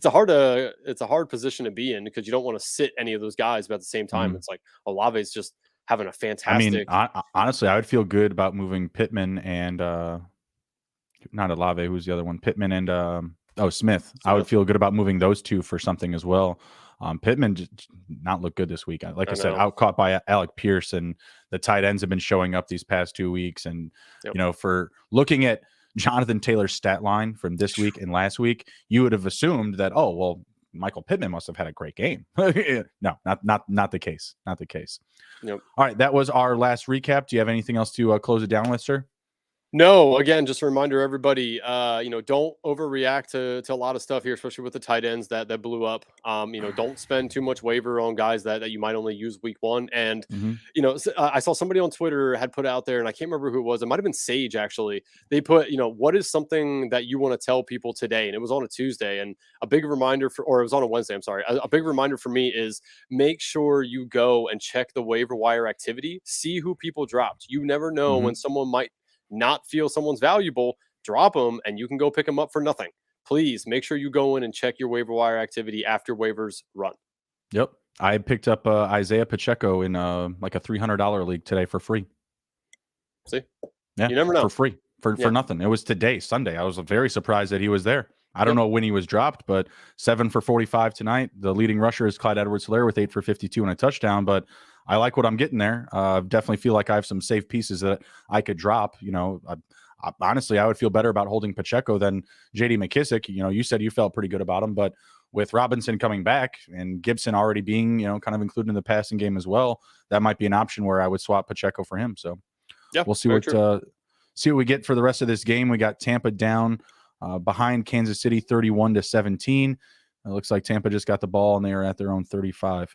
a hard position to be in because you don't want to sit any of those guys, but at the same time, it's like Olave's just having a fantastic. I mean, honestly, I would feel good about moving Pittman and not Olave. Who's the other one? Pittman and Smith. I would feel good about moving those two for something as well. Pittman did not look good this week. Like I said, out caught by Alec Pierce, and the tight ends have been showing up these past 2 weeks. And, for looking at Jonathan Taylor's stat line from this week and last week, you would have assumed that, Michael Pittman must have had a great game. No, not the case. Not the case. Nope. All right. That was our last recap. Do you have anything else to close it down with, sir? No, again, just a reminder, everybody, don't overreact to a lot of stuff here, especially with the tight ends that blew up. Don't spend too much waiver on guys that you might only use week one. And, I saw somebody on Twitter had put out there, and I can't remember who it was. It might've been Sage, actually. They put, what is something that you want to tell people today? And it was on a Tuesday, and a big reminder or it was on a Wednesday. I'm sorry. A big reminder for me is make sure you go and check the waiver wire activity, see who people dropped. You never know when someone might not feel someone's valuable. drop him and you can go pick him up for nothing. Please make sure you go in and check your waiver wire activity after waivers run. Yep. I picked up Isaiah Pacheco in like a $300 league today for free. See? Yeah, you never know. For free, for nothing. It was today, Sunday. I was very surprised that he was there. I don't know when he was dropped, but 7 for 45 tonight. The leading rusher is Clyde Edwards-Helaire with 8 for 52 and a touchdown, but I like what I'm getting there. Definitely feel like I have some safe pieces that I could drop. Honestly, I would feel better about holding Pacheco than J.D. McKissick. You said you felt pretty good about him, but with Robinson coming back and Gibson already being, kind of included in the passing game as well, that might be an option where I would swap Pacheco for him. So we'll see what we get for the rest of this game. We got Tampa down behind Kansas City 31-17. It looks like Tampa just got the ball and they are at their own 35.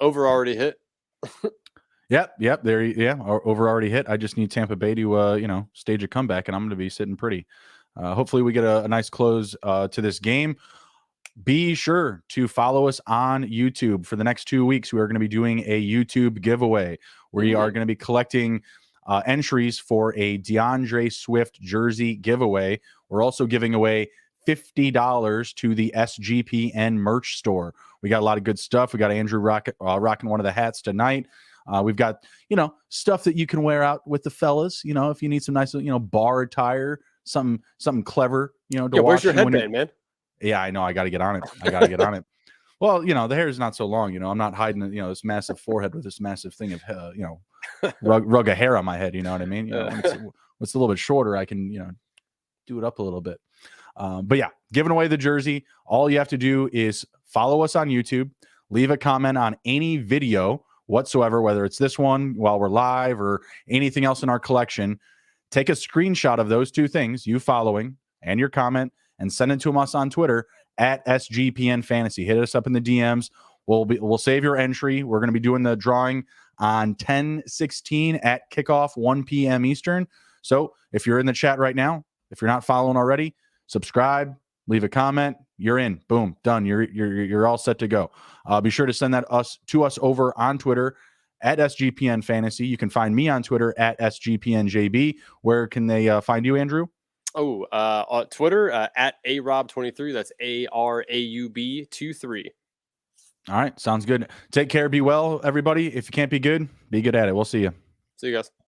Over already hit. Yep. Over already hit. I just need Tampa Bay to, stage a comeback, and I'm going to be sitting pretty. Hopefully we get a nice close to this game. Be sure to follow us on YouTube. For the next 2 weeks, we are going to be doing a YouTube giveaway. We are going to be collecting entries for a DeAndre Swift jersey giveaway. We're also giving away $50 to the SGPN merch store. We got a lot of good stuff. We got Andrew rocking one of the hats tonight. We've got, stuff that you can wear out with the fellas, if you need some nice, bar attire, something clever, to watch. Where's your headband, man? Yeah, I know. I got to get on it. Well, the hair is not so long. I'm not hiding, this massive forehead with this massive thing of, rug of hair on my head. You know what I mean? When it's a little bit shorter, I can, do it up a little bit. But yeah, giving away the jersey. All you have to do is follow us on YouTube, leave a comment on any video whatsoever, whether it's this one while we're live or anything else in our collection. Take a screenshot of those two things, you following and your comment, and send it to us on Twitter at SGPN Fantasy. Hit us up in the DMs. We'll save your entry. We're going to be doing the drawing on 10/16 at kickoff, 1 p.m. Eastern. So if you're in the chat right now, if you're not following already, subscribe, leave a comment. You're in. Boom, done. You're all set to go. Be sure to send that to us over on Twitter at SGPN Fantasy. You can find me on Twitter at SGPNJB. Where can they find you, Andrew? On Twitter at ARAUB23. That's ARAUB23. All right, sounds good. Take care. Be well, everybody. If you can't be good at it. We'll see you. See you guys.